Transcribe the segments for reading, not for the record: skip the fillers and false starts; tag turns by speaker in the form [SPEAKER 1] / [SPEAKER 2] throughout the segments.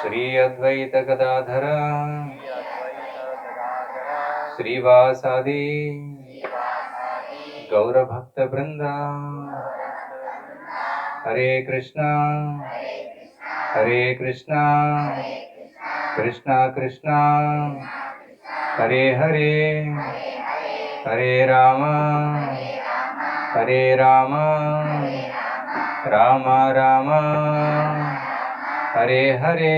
[SPEAKER 1] ಶ್ರೀ ಅದ್ವೈತ ಗದಾಧರ ಶ್ರೀವಾಸಾದಿ ಗೌರಭಕ್ತ ವೃಂದ. Hare Krishna Hare Krishna Krishna Krishna Hare Hare Hare Rama Rama Rama Hare Hare.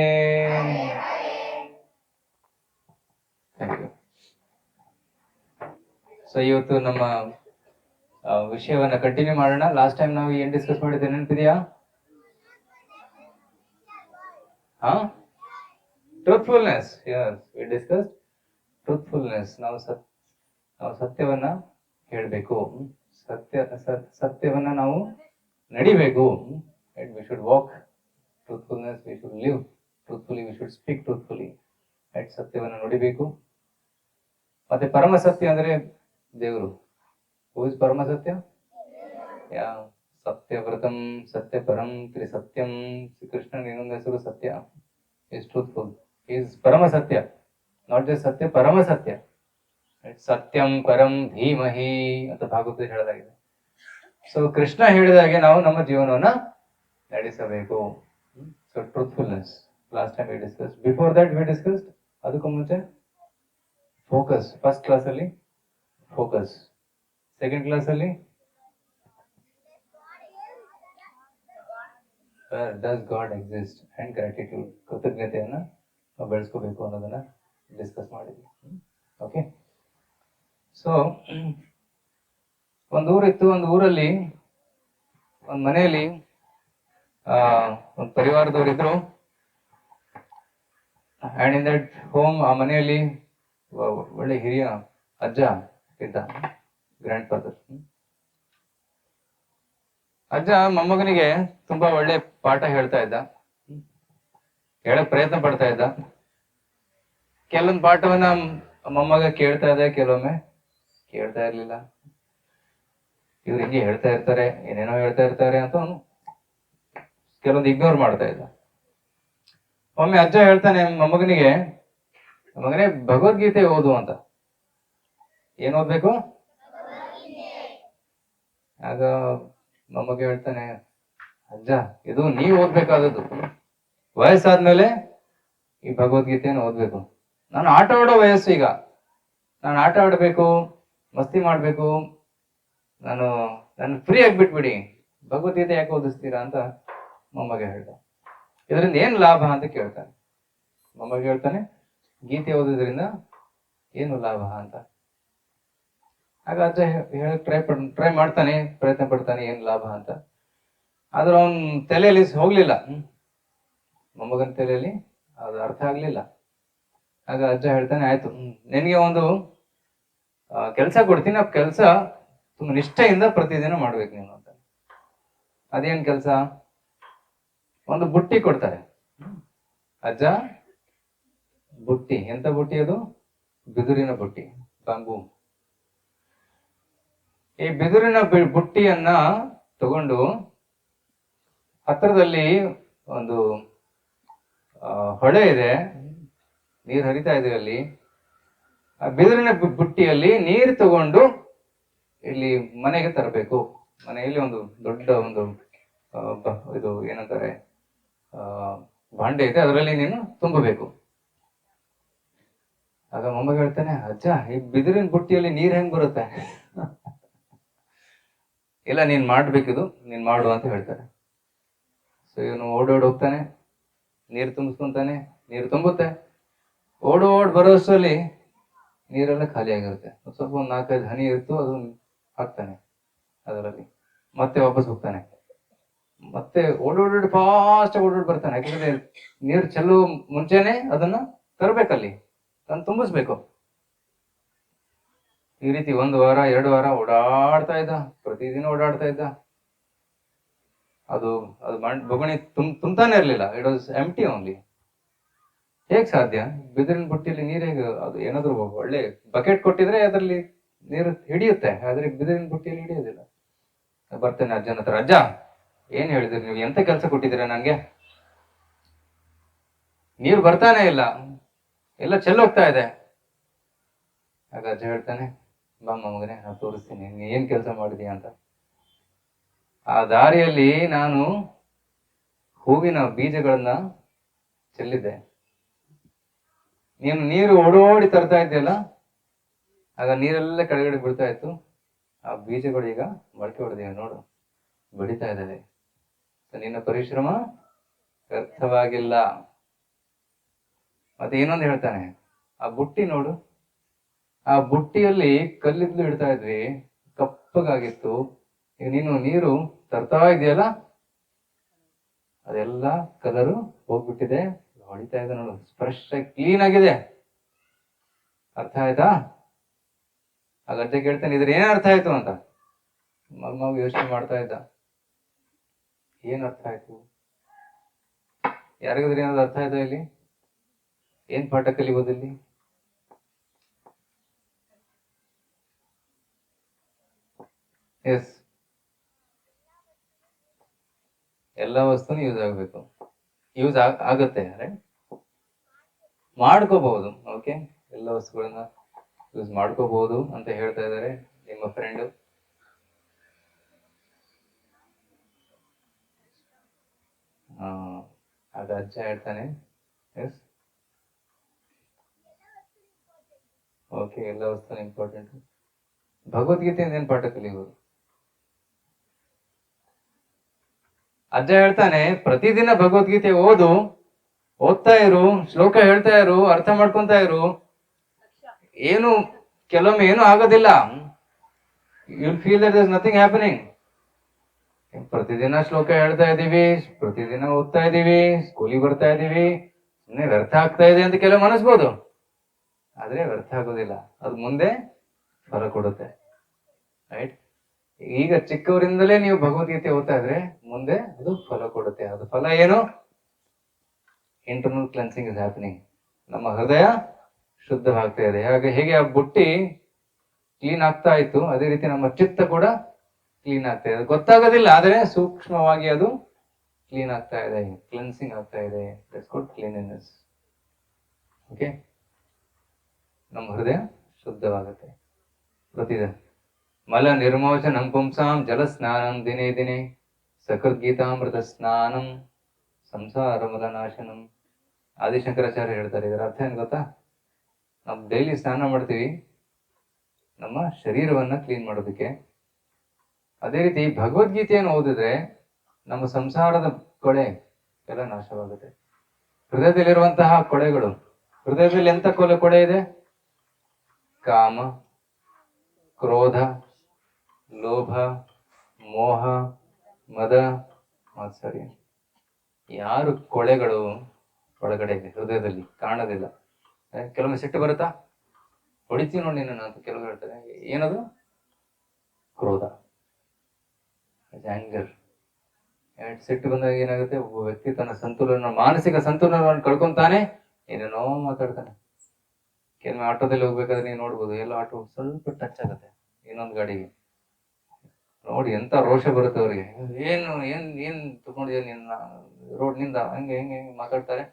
[SPEAKER 1] Thank you. So ಇವತ್ತು ನಮ್ಮ ವಿಷಯವನ್ನ ಕಂಟಿನ್ಯೂ ಮಾಡೋಣ. ಲಾಸ್ಟ್ ಟೈಮ್ ನಾವು ಏನ್ ಡಿಸ್ಕಸ್ ಮಾಡಿದ್ದೆ ನೆನಪಿದೆಯಾ? Truthfulness. Yes, we discuss truthfulness. ನಾವು ಸತ್ಯವನ್ನ ಹೇಳಬೇಕು, ಸತ್ಯವನ್ನ ನಾವು ನಡಿಬೇಕು. We should walk truthfulness, we should live truthfully, we should speak truthfully. ಸತ್ಯವನ್ನ ನುಡಿಬೇಕು. ಮತ್ತೆ ಪರಮ ಸತ್ಯ ಅಂದ್ರೆ ದೇವರು. ಹೂ ಇಸ್ ಪರಮ ಸತ್ಯ? ಯಾ ಸತ್ಯವ್ರತಂ ಸತ್ಯಪರಂ ತ್ರಿಸತ್ಯಂ. ಶ್ರೀಕೃಷ್ಣನ ಇನ್ನೊಂದು ಹೆಸರು ಸತ್ಯ. ಈಸ್ ಟ್ರೂತ್ಫುಲ್, ಈಸ್ ಪರಮ ಸತ್ಯ. ನಾಟ್ ಜಸ್ಟ್ ಸತ್ಯ, ಪರಮ ಸತ್ಯ. ಸತ್ಯಂ ಪರಂ ಧೀಮಹಿ ಅಂತ ಭಾಗವತದಲ್ಲಿ ಹೇಳಲಾಗಿದೆ. ಸೊ ಕೃಷ್ಣ ಹೇಳಿದಾಗೆ ನಾವು ನಮ್ಮ ಜೀವನವನ್ನ ನಡೆಸಬೇಕು. So truthfulness last time we discuss. Before that we discussed, ಅದಕ್ಕೂ ಮುಂಚೆ ಫೋಕಸ್. ಫಸ್ಟ್ ಕ್ಲಾಸ್ ಅಲ್ಲಿ ಫೋಕಸ್, ಸೆಕೆಂಡ್ ಕ್ಲಾಸ್ ಅಲ್ಲಿ does God exist and gratitude, ಕೃತಜ್ಞತೆಯನ್ನ ನಾವು ಬೆಳೆಸ್ಕೋಬೇಕು ಅನ್ನೋದನ್ನ ಡಿಸ್ಕಸ್ ಮಾಡಿದ್ವಿ. ಓಕೆ. ಸೊ ಒಂದು ಊರಿತ್ತು. ಒಂದು ಊರಲ್ಲಿ ಒಂದು ಮನೆಯಲ್ಲಿ ಒಂದು ಪರಿವಾರದವರಿದ್ರು. ಅಂಡ್ ಇನ್ ದಟ್ ಹೋಮ್, ಆ ಮನೆಯಲ್ಲಿ ಒಳ್ಳೆ ಹಿರಿಯ ಅಜ್ಜ ಇದ್ದ, ಗ್ರ್ಯಾಂಡ್ ಫಾದರ್. ಅಜ್ಜ ಮೊಮ್ಮಗನಿಗೆ ತುಂಬಾ ಒಳ್ಳೆ ಪಾಠ ಹೇಳ್ತಾ ಇದ್ದ, ಹೇಳಕ್ ಪ್ರಯತ್ನ ಪಡ್ತಾ ಇದ್ದ. ಕೆಲವೊಂದು ಪಾಠವನ್ನ ಮೊಮ್ಮಗ ಕೇಳ್ತಾ ಇದ್ದ, ಕೆಲವೊಮ್ಮೆ ಕೇಳ್ತಾ ಇರ್ಲಿಲ್ಲ. ಇವ್ರು ಹಿಂಗೆ ಹೇಳ್ತಾ ಇರ್ತಾರೆ, ಏನೇನೋ ಹೇಳ್ತಾ ಇರ್ತಾರೆ ಅಂತ ಅವನು ಕೆಲವೊಂದು ಇಗ್ನೋರ್ ಮಾಡ್ತಾ ಇದ್ದ. ಒಮ್ಮೆ ಅಜ್ಜ ಹೇಳ್ತಾನೆ ಮೊಮ್ಮಗನಿಗೆ, ಮಗನೇ ಭಗವದ್ಗೀತೆ ಓದು ಅಂತ. ಏನ್ ಓದ್ಬೇಕು? ಆಗ ಮೊಮ್ಮಗ ಹೇಳ್ತಾನೆ, ಅಜ್ಜ ಇದು ನೀವ್ ಓದ್ಬೇಕಾದದ್ದು. ವಯಸ್ಸಾದ್ಮೇಲೆ ಈ ಭಗವದ್ಗೀತೆಯನ್ನು ಓದ್ಬೇಕು. ನಾನು ಆಟ ಆಡೋ ವಯಸ್ಸು ಈಗ. ನಾನು ಆಟ ಆಡ್ಬೇಕು, ಮಸ್ತಿ ಮಾಡ್ಬೇಕು. ನಾನು ಫ್ರೀ ಆಗಿಬಿಟ್ಬಿಡಿ, ಭಗವದ್ಗೀತೆ ಯಾಕೆ ಓದಿಸ್ತೀರಾ ಅಂತ ಮೊಮ್ಮಗ ಹೇಳ್ದ. ಇದರಿಂದ ಏನ್ ಲಾಭ ಅಂತ ಕೇಳ್ತಾನೆ. ಮೊಮ್ಮಗ ಹೇಳ್ತಾನೆ, ಗೀತೆ ಓದೋದ್ರಿಂದ ಏನು ಲಾಭ ಅಂತ. ಆಗ ಅಜ್ಜ ಹೇಳಕ್ ಟ್ರೈ ಮಾಡ್ತಾನೆ, ಪ್ರಯತ್ನ ಪಡ್ತಾನೆ ಏನ್ ಲಾಭ ಅಂತ. ಆದ್ರೆ ಅವನ್ ತಲೆಯಲ್ಲಿ ಹೋಗ್ಲಿಲ್ಲ, ಮೊಮ್ಮಗನ ತಲೆಯಲ್ಲಿ ಅದು ಅರ್ಥ ಆಗ್ಲಿಲ್ಲ. ಆಗ ಅಜ್ಜ ಹೇಳ್ತಾನೆ, ಆಯ್ತು ನಿನ್ಗೆ ಒಂದು ಕೆಲಸ ಕೊಡ್ತೀನಿ, ಆ ಕೆಲಸ ತುಂಬಾ ನಿಷ್ಠೆಯಿಂದ ಪ್ರತಿದಿನ ಮಾಡ್ಬೇಕು ನೀನು ಅಂತ. ಅದೇನ್ ಕೆಲಸ? ಒಂದು ಬುಟ್ಟಿ ಕೊಡ್ತಾರೆ ಅಜ್ಜ. ಬುಟ್ಟಿ, ಎಂತ ಬುಟ್ಟಿ ಅದು? ಬಿದುರಿನ ಬುಟ್ಟಿ, ಬಾಂಬು. ಈ ಬಿದುರಿನ ಬುಟ್ಟಿಯನ್ನ ತಗೊಂಡು ಹತ್ತಿರದಲ್ಲಿ ಒಂದು ಹೊಳೆ ಇದೆ, ನೀರು ಹರಿತಾ ಇದೆ ಅಲ್ಲಿ. ಆ ಬಿದಿರಿನ ಬುಟ್ಟಿಯಲ್ಲಿ ನೀರು ತಗೊಂಡು ಇಲ್ಲಿ ಮನೆಗೆ ತರಬೇಕು. ಮನೆಯಲ್ಲಿ ಒಂದು ದೊಡ್ಡ ಒಂದು ಇದು ಏನಂತಾರೆ ಭಾಂಡೆ ಇದೆ, ಅದರಲ್ಲಿ ನೀನು ತುಂಬಬೇಕು. ಆಗ ಮೊಮ್ಮಗ ಹೇಳ್ತಾನೆ, ಅಜ್ಜ ಈ ಬಿದಿರಿನ ಬುಟ್ಟಿಯಲ್ಲಿ ನೀರ್ ಹೆಂಗ್ ಬರುತ್ತೆ? ಇಲ್ಲ, ನೀನ್ ಮಾಡ್ಬೇಕಿದು, ನೀನ್ ಮಾಡು ಅಂತ ಹೇಳ್ತಾರೆ. ಸೊ ಇವನು ಓಡೋಡ್ ಹೋಗ್ತಾನೆ, ನೀರು ತುಂಬಿಸ್ಕೊಂತಾನೆ, ನೀರು ತುಂಬುತ್ತೆ. ಓಡೋಡ್ ಬರೋಷ್ಟರಲ್ಲಿ ನೀರೆಲ್ಲ ಖಾಲಿ ಆಗಿರುತ್ತೆ. ಸ್ವಲ್ಪ ಒಂದು 4-5 ಹನಿ ಇತ್ತು, ಅದು ಹಾಕ್ತಾನೆ ಅದರಲ್ಲಿ. ಮತ್ತೆ ವಾಪಸ್ ಹೋಗ್ತಾನೆ, ಮತ್ತೆ ಓಡೋಡ್ ಫಾಸ್ಟ್ ಓಡೋಡ್ ಬರ್ತಾನೆ. ಯಾಕಂದ್ರೆ ನೀರು ಚೆಲ್ಲುವ ಮುಂಚೆನೆ ಅದನ್ನ ತರಬೇಕಲ್ಲಿ, ತಂದು ತುಂಬಿಸ್ಬೇಕು. ಈ ರೀತಿ 1 ವಾರ 2 ವಾರ ಓಡಾಡ್ತಾ ಇದ್ದ, ಪ್ರತಿದಿನ ಓಡಾಡ್ತಾ ಇದ್ದ. ಅದು ಬೊಗಣಿ ತುಂಬ್ತಾನೆ ಇರ್ಲಿಲ್ಲ, ಇಟ್ ವಾಸ್ ಎಂಪ್ಟಿ ಓನ್ಲಿ. ಹೇಗ್ ಸಾಧ್ಯ? ಬಿದಿರಿನ ಬುಟ್ಟಿಯಲ್ಲಿ ನೀರು ಹೇಗೆ? ಅದು ಏನಾದ್ರು ಒಳ್ಳೆ ಬಕೆಟ್ ಕೊಟ್ಟಿದ್ರೆ ಅದರಲ್ಲಿ ನೀರು ಹಿಡಿಯುತ್ತೆ, ಆದ್ರೆ ಬಿದಿರಿನ ಬುಟ್ಟಿಯಲ್ಲಿ ಹಿಡಿಯೋದಿಲ್ಲ. ಬರ್ತೇನೆ ಅಜ್ಜನ ಹತ್ರ, ಅಜ್ಜ ಏನ್ ಹೇಳಿದ್ರಿ ನೀವು? ಎಂತ ಕೆಲಸ ಕೊಟ್ಟಿದ್ದೀರಾ ನಂಗೆ? ನೀರು ಬರ್ತಾನೆ ಇಲ್ಲ, ಎಲ್ಲ ಚೆಲ್ಲೋಗ್ತಾ ಇದೆ. ಆಗ ಅಜ್ಜ ಹೇಳ್ತಾನೆ, ಬಾಮ್ಮ ಮಗನೇ, ನಾನು ತೋರಿಸ್ತೀನಿ ನೀನು ಏನ್ ಕೆಲಸ ಮಾಡಿದೀಯ ಅಂತ. ಆ ದಾರಿಯಲ್ಲಿ ನಾನು ಹೂವಿನ ಬೀಜಗಳನ್ನ ಚೆಲ್ಲಿದ್ದೆ, ನೀನು ನೀರು ಓಡೋಡಿ ತರ್ತಾ ಇದ್ದೆಯಲ್ಲ, ಆಗ ನೀರೆಲ್ಲ ಕೆಳಗಡೆ ಬೀಳ್ತಾ ಇತ್ತು. ಆ ಬೀಜಗಳು ಈಗ ಮೊಳಕೆ ಹೊಡೆದಿವೆ ನೋಡು, ಬೆಳೀತಾ ಇದ್ದಾವೆ. ನಿನ್ನ ಪರಿಶ್ರಮ ವ್ಯರ್ಥವಾಗಿಲ್ಲ. ಮತ್ತೆ ಇನ್ನೊಂದು ಹೇಳ್ತಾನೆ, ಆ ಬುಟ್ಟಿ ನೋಡು, ಆ ಬುಟ್ಟಿಯಲ್ಲಿ ಕಲ್ಲಿದ್ಲು ಇಡ್ತಾ ಇದ್ವಿ, ಕಪ್ಪಗಾಗಿತ್ತು. ಈಗ ನೀನು ನೀರು ತರ್ತಾ ಇದೆಯಲ್ಲ, ಅದೆಲ್ಲ ಕಲರು ಹೋಗ್ಬಿಟ್ಟಿದೆ, ಹೊಡಿತಾ ಇದೆ ನೋಡು, ಫ್ರೆಶ್ ಆಗಿ ಕ್ಲೀನ್ ಆಗಿದೆ. ಅರ್ಥ ಆಯ್ತಾ? ಆಗ ಅಜ್ಜ ಕೇಳ್ತಾನೆ, ಇದ್ರ ಏನ್ ಅರ್ಥ ಆಯ್ತು ಅಂತ. ಮಗ ಯೋಚನೆ ಮಾಡ್ತಾ ಇದ್ದ, ಏನ್ ಅರ್ಥ ಆಯ್ತು? ಯಾರಿಗಾದ್ರೂ ಏನಾದ್ರು ಅರ್ಥ ಆಯ್ತಾ ಇಲ್ಲಿ? ಏನ್ ಪಾಠ ಕಲಿಬೋದು ಇಲ್ಲಿ? ಎಸ್, ಎಲ್ಲ ವಸ್ತುನು ಯೂಸ್ ಆಗ್ಬೇಕು. ಯೂಸ್ ಆಗುತ್ತೆ, ಮಾಡ್ಕೋಬಹುದು. ಓಕೆ, ಎಲ್ಲ ವಸ್ತುಗಳನ್ನ ಯೂಸ್ ಮಾಡ್ಕೋಬಹುದು ಅಂತ ಹೇಳ್ತಾ ಇದ್ದಾರೆ ನಿಮ್ಮ ಫ್ರೆಂಡ್. ಆಗ ಅಜ್ಜ ಹೇಳ್ತಾನೆ, ಎಸ್, ಓಕೆ, ಎಲ್ಲ ವಸ್ತುನು ಇಂಪಾರ್ಟೆಂಟ್. ಭಗವದ್ಗೀತೆಯಿಂದ ಏನ್ ಪಾಠ ಕಲಿಬಹುದು? ಅಜ್ಜ ಹೇಳ್ತಾನೆ, ಪ್ರತಿದಿನ ಭಗವದ್ಗೀತೆ ಓದ್ತಾ ಇರು, ಶ್ಲೋಕ ಹೇಳ್ತಾ ಇರು, ಅರ್ಥ ಮಾಡ್ಕೊಂತಾ ಇರು. ಏನು ಕೆಲವೊಮ್ಮೆ ಏನು ಆಗೋದಿಲ್ಲ, you'll feel that there is nothing happening. ಪ್ರತಿದಿನ ಶ್ಲೋಕ ಹೇಳ್ತಾ ಇದೀವಿ, ಪ್ರತಿದಿನ ಓದ್ತಾ ಇದೀವಿ, ಸ್ಕೂಲಿಗೆ ಬರ್ತಾ ಇದೀವಿ, ಸುಮ್ಮನೆ ವ್ಯರ್ಥ ಆಗ್ತಾ ಇದೆ ಅಂತ ಕೆಲವು ಅನಿಸ್ಬೋದು. ಆದ್ರೆ ವ್ಯರ್ಥ ಆಗೋದಿಲ್ಲ, ಅದು ಮುಂದೆ ಫಲ ಕೊಡುತ್ತೆ. ರೈಟ್? ಈಗ ಚಿಕ್ಕವರಿಂದಲೇ ನೀವು ಭಗವದ್ಗೀತೆ ಓದ್ತಾ ಇದ್ರೆ ಮುಂದೆ ಅದು ಫಲ ಕೊಡುತ್ತೆ. ಅದು ಫಲ ಏನು? Internal cleansing is happening. ನಮ್ಮ ಹೃದಯ ಶುದ್ಧವಾಗ್ತಾ ಇದೆ. ಹೇಗೆ ಆ ಬುಟ್ಟಿ ಕ್ಲೀನ್ ಆಗ್ತಾ ಇತ್ತು, ಅದೇ ರೀತಿ ನಮ್ಮ ಚಿತ್ತ ಕೂಡ ಕ್ಲೀನ್ ಆಗ್ತಾ ಇದೆ. ಗೊತ್ತಾಗೋದಿಲ್ಲ, ಆದ್ರೆ ಸೂಕ್ಷ್ಮವಾಗಿ ಅದು ಕ್ಲೀನ್ ಆಗ್ತಾ ಇದೆ, ಕ್ಲೆನ್ಸಿಂಗ್ ಆಗ್ತಾ ಇದೆ. That's called cleanliness. ಓಕೆ, ನಮ್ಮ ಹೃದಯ ಶುದ್ಧವಾಗುತ್ತೆ ಪ್ರತಿದಿನ. ಮಲ ನಿರ್ಮೋಚನಂ ಪುಂಸಾಂ ಜಲ ಸ್ನಾನಂ ದಿನೇ ದಿನೇ ಸಕೃದ್ಗೀತಾಮೃತ ಸ್ನಾನಂ ಸಂಸಾರ ಮಲ ನಾಶನಂ. ಆದಿಶಂಕರಾಚಾರ್ಯ ಹೇಳ್ತಾರೆ, ಇದರ ಅರ್ಥ ಏನ್ ಗೊತ್ತಾ? ನಾವು ಡೈಲಿ ಸ್ನಾನ ಮಾಡ್ತೀವಿ ನಮ್ಮ ಶರೀರವನ್ನ ಕ್ಲೀನ್ ಮಾಡೋದಕ್ಕೆ. ಅದೇ ರೀತಿ ಭಗವದ್ಗೀತೆಯನ್ನು ಓದಿದ್ರೆ ನಮ್ಮ ಸಂಸಾರದ ಕೊಳೆ ಎಲ್ಲ ನಾಶವಾಗುತ್ತೆ. ಹೃದಯದಲ್ಲಿರುವಂತಹ ಕೊಳೆಗಳು, ಹೃದಯದಲ್ಲಿ ಎಂತ ಕೊಳೆ ಇದೆ? ಕಾಮ, ಕ್ರೋಧ, ಲೋಭ, ಮೋಹ, ಮದ, ಮಾತ್ಸರ್ಯ. ಯಾರು ಕೊಳೆಗಳು ಒಳಗಡೆ ಇದೆ ಹೃದಯದಲ್ಲಿ ಕಾಣೋದಿಲ್ಲ. ಕೆಲವೊಮ್ಮೆ ಸಿಟ್ಟು ಬರುತ್ತಾ? ಹೊಡಿತೀವಿ ನೋಡಿ ನಿನ್ನ ಅಂತ ಕೆಲವರು ಹೇಳ್ತಾರೆ. ಏನದು? ಕ್ರೋಧ, ಆಂಗರ್. ಸಿಟ್ಟು ಬಂದಾಗ ಏನಾಗುತ್ತೆ? ಒಬ್ಬ ವ್ಯಕ್ತಿ ತನ್ನ ಮಾನಸಿಕ ಸಂತುಲನವನ್ನು ಕಳ್ಕೊಂತಾನೆ, ಏನೇನೋ ಮಾತಾಡ್ತಾನೆ. ಕೆಲವೊಮ್ಮೆ ಆಟೋದಲ್ಲಿ ಹೋಗ್ಬೇಕಾದ್ರೆ ನೀವು ನೋಡ್ಬೋದು, ಎಲ್ಲ ಆಟೋ ಸ್ವಲ್ಪ ಟಚ್ ಆಗುತ್ತೆ ಇನ್ನೊಂದು ಗಾಡಿಗೆ, ನೋಡಿ ಎಂತ ರೋಷ ಬರುತ್ತೆ ಅವ್ರಿಗೆ. ಏನು ಏನ್ ಏನ್ ತಗೊಂಡಿದ್ಯ ನಿನ್ನ ರೋಡ್ ನಿಂದ, ಹಂಗೆ ಹೆಂಗೆ ಮಾತಾಡ್ತಾರೆ,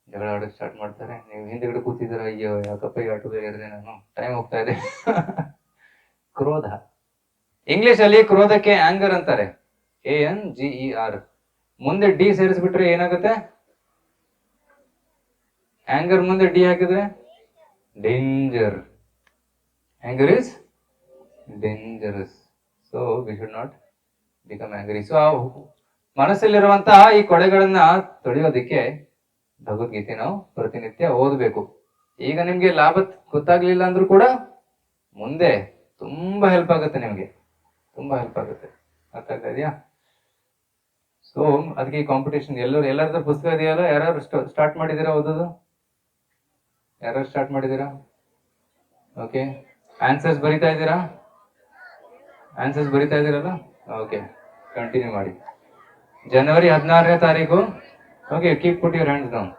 [SPEAKER 1] ಜಗಳ ಆಡೋಕೆ ಸ್ಟಾರ್ಟ್ ಮಾಡ್ತಾರೆ. ನೀವು ಹಿಂದೆಗಡೆ ಕೂತಿದ್ದೀರ, ಅಯ್ಯೋ ಯಾಕಪ್ಪ ಈ ಆಟೋದಲ್ಲಿ ಇರದೆ, ನಾನು ಟೈಮ್ ಹೋಗ್ತಾ ಇದೆ. ಕ್ರೋಧ. ಇಂಗ್ಲಿಷ್ ಅಲ್ಲಿ ಕ್ರೋಧಕ್ಕೆ ಆಂಗರ್ ಅಂತಾರೆ, ANGER. ಮುಂದೆ ಡಿ ಸೇರಿಸ್ಬಿಟ್ರೆ ಏನಾಗುತ್ತೆ? ಆಂಗರ್ ಮುಂದೆ ಡಿ ಹಾಕಿದ್ರೆ danger. Anger is dangerous. So we should not become angry. So ಮನಸ್ಸಲ್ಲಿರುವಂತಹ ಈ ಕೊಳೆಗಳನ್ನ ತೊಳೆಯೋದಿಕ್ಕೆ ಭಗವದ್ಗೀತೆ ನಾವು ಪ್ರತಿನಿತ್ಯ ಓದಬೇಕು. ಈಗ ನಿಮ್ಗೆ ಲಾಭ ಗೊತ್ತಾಗ್ಲಿಲ್ಲ ಅಂದ್ರೂ ಕೂಡ ಮುಂದೆ ತುಂಬಾ ಹೆಲ್ಪ್ ಆಗುತ್ತೆ, ನಿಮ್ಗೆ ತುಂಬಾ ಹೆಲ್ಪ್ ಆಗುತ್ತೆ. ಅರ್ಥ ಆಗ್ತಾ ಇದೆಯಾ? ಸೊ ಅದಕ್ಕೆ ಈ ಕಾಂಪಿಟೇಷನ್. ಎಲ್ಲರದ್ದು ಪುಸ್ತಕ ಇದೆಯಲ್ಲ, ಯಾರು ಸ್ಟಾರ್ಟ್ ಮಾಡಿದೀರಾ ಓದೋದು? ಯಾರು ಸ್ಟಾರ್ಟ್ ಮಾಡಿದೀರಾ? ಓಕೆ, ಆನ್ಸರ್ಸ್ ಬರಿತಾ ಇದ್ದೀರಾ? ಆನ್ಸರ್ಸ್ ಬರಿತಾ ಇದ್ದೀರಲ್ಲ? ಓಕೆ, ಕಂಟಿನ್ಯೂ ಮಾಡಿ. ಜನವರಿ 16ನೇ ತಾರೀಕು. Okay, keep put your hands down.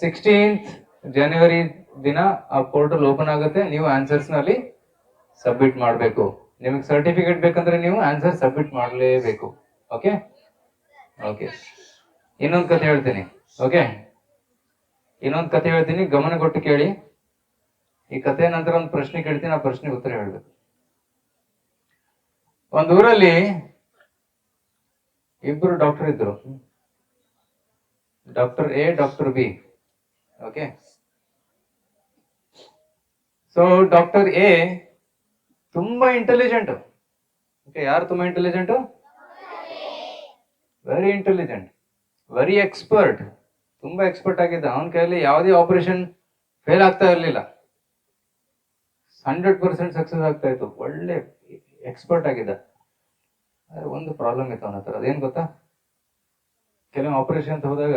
[SPEAKER 1] 16th ಜನವರಿ ದಿನ ಆ ಪೋರ್ಟಲ್ ಓಪನ್ ಆಗುತ್ತೆ. ನೀವು ಆನ್ಸರ್ಸ್ ನಲ್ಲಿ ಸಬ್ಮಿಟ್ ಮಾಡಬೇಕು. ನಿಮಗೆ ಸರ್ಟಿಫಿಕೇಟ್ ಬೇಕಂದ್ರೆ ನೀವು ಆನ್ಸರ್ ಸಬ್ಮಿಟ್ ಮಾಡಲೇಬೇಕು. ಓಕೆ ಓಕೆ, ಇನ್ನೊಂದು ಕತೆ ಹೇಳ್ತೀನಿ. ಓಕೆ, ಇನ್ನೊಂದು ಕತೆ ಹೇಳ್ತೀನಿ, ಗಮನ ಕೊಟ್ಟು ಕೇಳಿ. ಈ ಕತೆ ನಂತರ ಒಂದು ಪ್ರಶ್ನೆ ಕೇಳ್ತೀನಿ, ಆ ಪ್ರಶ್ನೆಗೆ ಉತ್ತರ ಹೇಳ್ಬೇಕು. ಒಂದು ಊರಲ್ಲಿ ಇಬ್ರು ಡಾಕ್ಟರ್ ಇದ್ರು, doctor A, doctor B. Okay, so doctor A ತುಂಬಾ ಇಂಟೆಲಿಜೆಂಟ್. ಓಕೆ, ಯಾರು ತುಂಬಾ intelligent? Very intelligent, very expert, ತುಂಬಾ ಎಕ್ಸ್ಪರ್ಟ್ ಆಗಿದ್ದ. ಅವನ ಕೈಯಲ್ಲಿ ಯಾವುದೇ ಆಪರೇಷನ್ ಫೇಲ್ ಆಗ್ತಾ ಇರಲಿಲ್ಲ, 100% ಸಕ್ಸಸ್ ಆಗ್ತಾ ಇತ್ತು. ಒಳ್ಳೆ ಎಕ್ಸ್ಪರ್ಟ್ ಆಗಿದ್ದ. ಒಂದು ಪ್ರಾಬ್ಲಮ್ ಇತ್ತು ಅವನ ಹತ್ರ. ಅದೇನ್ ಗೊತ್ತಾ? ಕೆಲವು ಆಪರೇಷನ್ ಅಂತ ಹೋದಾಗ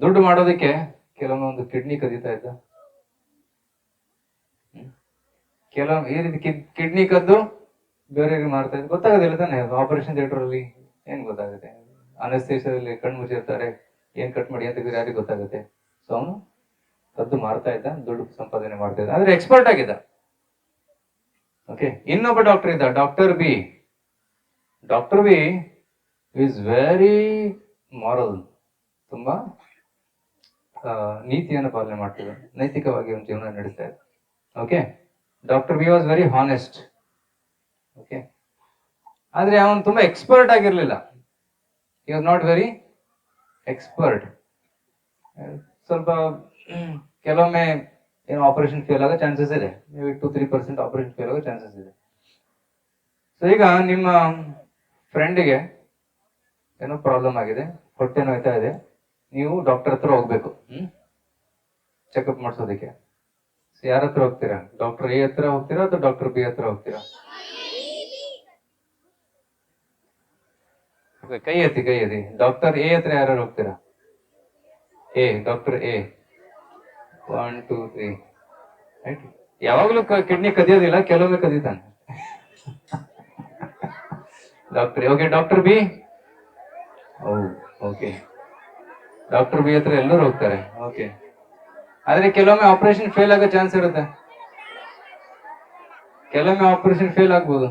[SPEAKER 1] ದುಡ್ಡು ಮಾಡೋದಕ್ಕೆ ಕೆಲವೊಂದು ಕಿಡ್ನಿ ಕದೀತಾ ಇದ್ದ. ಕೆಲವೊಂದು ಈ ರೀತಿ ಕಿಡ್ನಿ ಕದ್ದು ಬೇರೆಯವ್ರಿಗೆ ಮಾಡ್ತಾ ಇದ್ದ. ಗೊತ್ತಾಗೋದಿಲ್ಲ ತಾನೆ ಆಪರೇಷನ್ ಥಿಯೇಟರ್ ಅಲ್ಲಿ. ಏನ್ ಗೊತ್ತಾಗುತ್ತೆ? ಅನಸ್ತೇಶದಲ್ಲಿ ಕಣ್ಣು ಮುಚ್ಚಿರ್ತಾರೆ, ಏನ್ ಕಟ್ ಮಾಡಿ ಅಂತ ಯಾರಿಗೆ ಗೊತ್ತಾಗುತ್ತೆ? ಸೊ ಅವನು ಕದ್ದು ಮಾರ್ತಾ ಇದ್ದ, ದುಡ್ಡು ಸಂಪಾದನೆ ಮಾಡ್ತಾ ಇದ್ದ, ಆದ್ರೆ ಎಕ್ಸ್ಪರ್ಟ್ ಆಗಿದ್ದ. ಓಕೆ, ಇನ್ನೊಬ್ಬ ಡಾಕ್ಟರ್ ಇದ್ದ, doctor B. Doctor B is very moral, ತುಂಬಾ ನೀತಿಯನ್ನು ಪಾಲನೆ ಮಾಡ್ತಿದ್ದ, ನೈತಿಕವಾಗಿ ಒಂದು ಜೀವನ ನಡೆಸ್ತಾ ಇದ್ದ. Okay, doctor B was very honest. Okay, ಆದ್ರೆ ಅವನು ತುಂಬಾ ಎಕ್ಸ್ಪರ್ಟ್ ಆಗಿರ್ಲಿಲ್ಲ. He was not very expert. ಸ್ವಲ್ಪ ಕೆಲವೊಮ್ಮೆ ಏನೋ ಆಪರೇಷನ್ ಫೇಲ್ ಆಗೋ ಚಾನ್ಸಸ್ ಇದೆ, ಮೇ ಬಿ 2-3% ಆಪರೇಷನ್ ಫೇಲ್ ಆಗೋ ಚಾನ್ಸಸ್ ಇದೆ. ಸೊ ಈಗ ನಿಮ್ಮ ಫ್ರೆಂಡಿಗೆ ಏನೋ ಪ್ರಾಬ್ಲಮ್ ಆಗಿದೆ, ಹೊಟ್ಟೆ ನೋಯ್ತಾ ಇದೆ, ನೀವು ಡಾಕ್ಟರ್ ಹತ್ರ ಹೋಗ್ಬೇಕು ಚೆಕಪ್ ಮಾಡಿಸೋದಕ್ಕೆ. ಸೊ ಯಾರ ಹತ್ರ ಹೋಗ್ತೀರಾ? ಡಾಕ್ಟರ್ ಎ ಹತ್ರ ಹೋಗ್ತೀರಾ ಅಥವಾ ಡಾಕ್ಟರ್ ಬಿ ಹತ್ರ ಹೋಗ್ತೀರಾ? ಕೈ ಎತ್ತಿ, ಕೈ ಎತ್ತಿ. ಡಾಕ್ಟರ್ ಎ ಹತ್ರ ಯಾರು ಹೋಗ್ತೀರಾ? A, doctor A. 1 2 3 ರೈಟ್. ಯಾವಾಗ್ಲೂ ಕಿಡ್ನಿ ಕದಿಯೋದಿಲ್ಲ, ಕೆಲವೊಮ್ಮೆ ಕದೀತಾನೆ. Doctor okay, doctor B. Okay, doctor B ಹತ್ರ ಎಲ್ಲರೂ ಹೋಗ್ತಾರೆ. ಓಕೆ, ಆದ್ರೆ ಕೆಲವೊಮ್ಮೆ ಆಪರೇಷನ್ ಫೇಲ್ ಆಗೋ ಚಾನ್ಸ್ ಇರುತ್ತೆ, ಕೆಲವೊಮ್ಮೆ ಆಪರೇಷನ್ ಫೇಲ್ ಆಗ್ಬೋದು.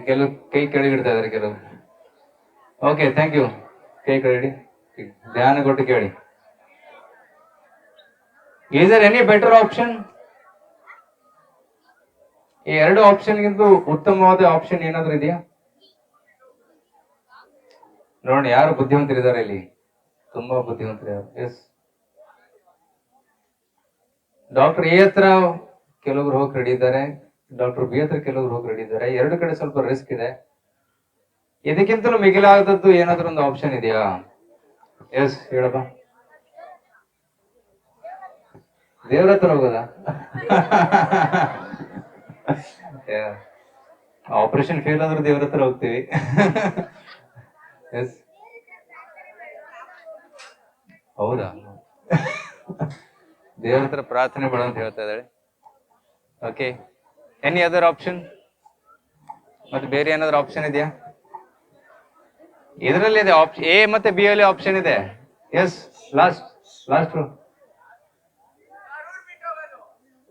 [SPEAKER 1] ಕೆಲವು ಕೈ ಕೆಳಗಿಡ್ತಾ ಇದಾರೆ ಕೆಲವು. Okay, thank you. ಕೈ ಕೆಳಗಿಡಿ, ಧ್ಯಾನ ಕೊಟ್ಟು ಕೇಳಿ. Is there any better option? ಈ ಎರಡು ಆಪ್ಷನ್ಗಿಂತ ಉತ್ತಮವಾದ ಆಪ್ಷನ್ ಏನಾದ್ರೂ ಇದೆಯಾ? ನೋಡಿ, ಯಾರು ಬುದ್ಧಿವಂತರಿದ್ದಾರೆ ಇಲ್ಲಿ? ತುಂಬಾ ಬುದ್ಧಿವಂತರು. ಎಸ್, ಡಾಕ್ಟರ್ ಎ ಹತ್ರ ಕೆಲವರು ಹೋಗಿ ರೆಡಿ ಇದ್ದಾರೆ, ಡಾಕ್ಟರ್ ಬಿ ಹತ್ರ ಕೆಲವರು ಹೋಗಿ ರೆಡಿ ಇದ್ದಾರೆ. ಎರಡು ಕಡೆ ಸ್ವಲ್ಪ ರಿಸ್ಕ್ ಇದೆ. ಇದಕ್ಕಿಂತಲೂ ಮಿಗಿಲಾದದ್ದು ಏನಾದ್ರೂ ಒಂದು ಆಪ್ಷನ್ ಇದೆಯಾ? ಎಸ್, ಹೇಳಪ್ಪ. ದೇವ್ರ ಹತ್ರ ಹೋಗೋದಾ? ಆಪರೇಷನ್ ಫೇಲ್ ಆದ್ರೂ ದೇವ್ರ ಹತ್ರ ಹೋಗ್ತೀವಿ. ಎಸ್, ಹೌದಾ? ದೇವ್ರ ಹತ್ರ ಪ್ರಾರ್ಥನೆ ಮಾಡು ಅಂತ ಹೇಳ್ತಾ ಇದ್ದಾಳೆ. Okay, any other option? ಮತ್ತೆ ಬೇರೆ ಏನಾದ್ರು ಆಪ್ಷನ್ ಇದೆಯಾ? ಇದರಲ್ಲಿ ಇದೆ ಆಪ್ಷನ್ ಎ ಮತ್ತೆ ಬಿ ಅಲ್ಲಿ ಆಪ್ಷನ್ ಇದೆ. ಎಸ್, ಲಾಸ್ಟ್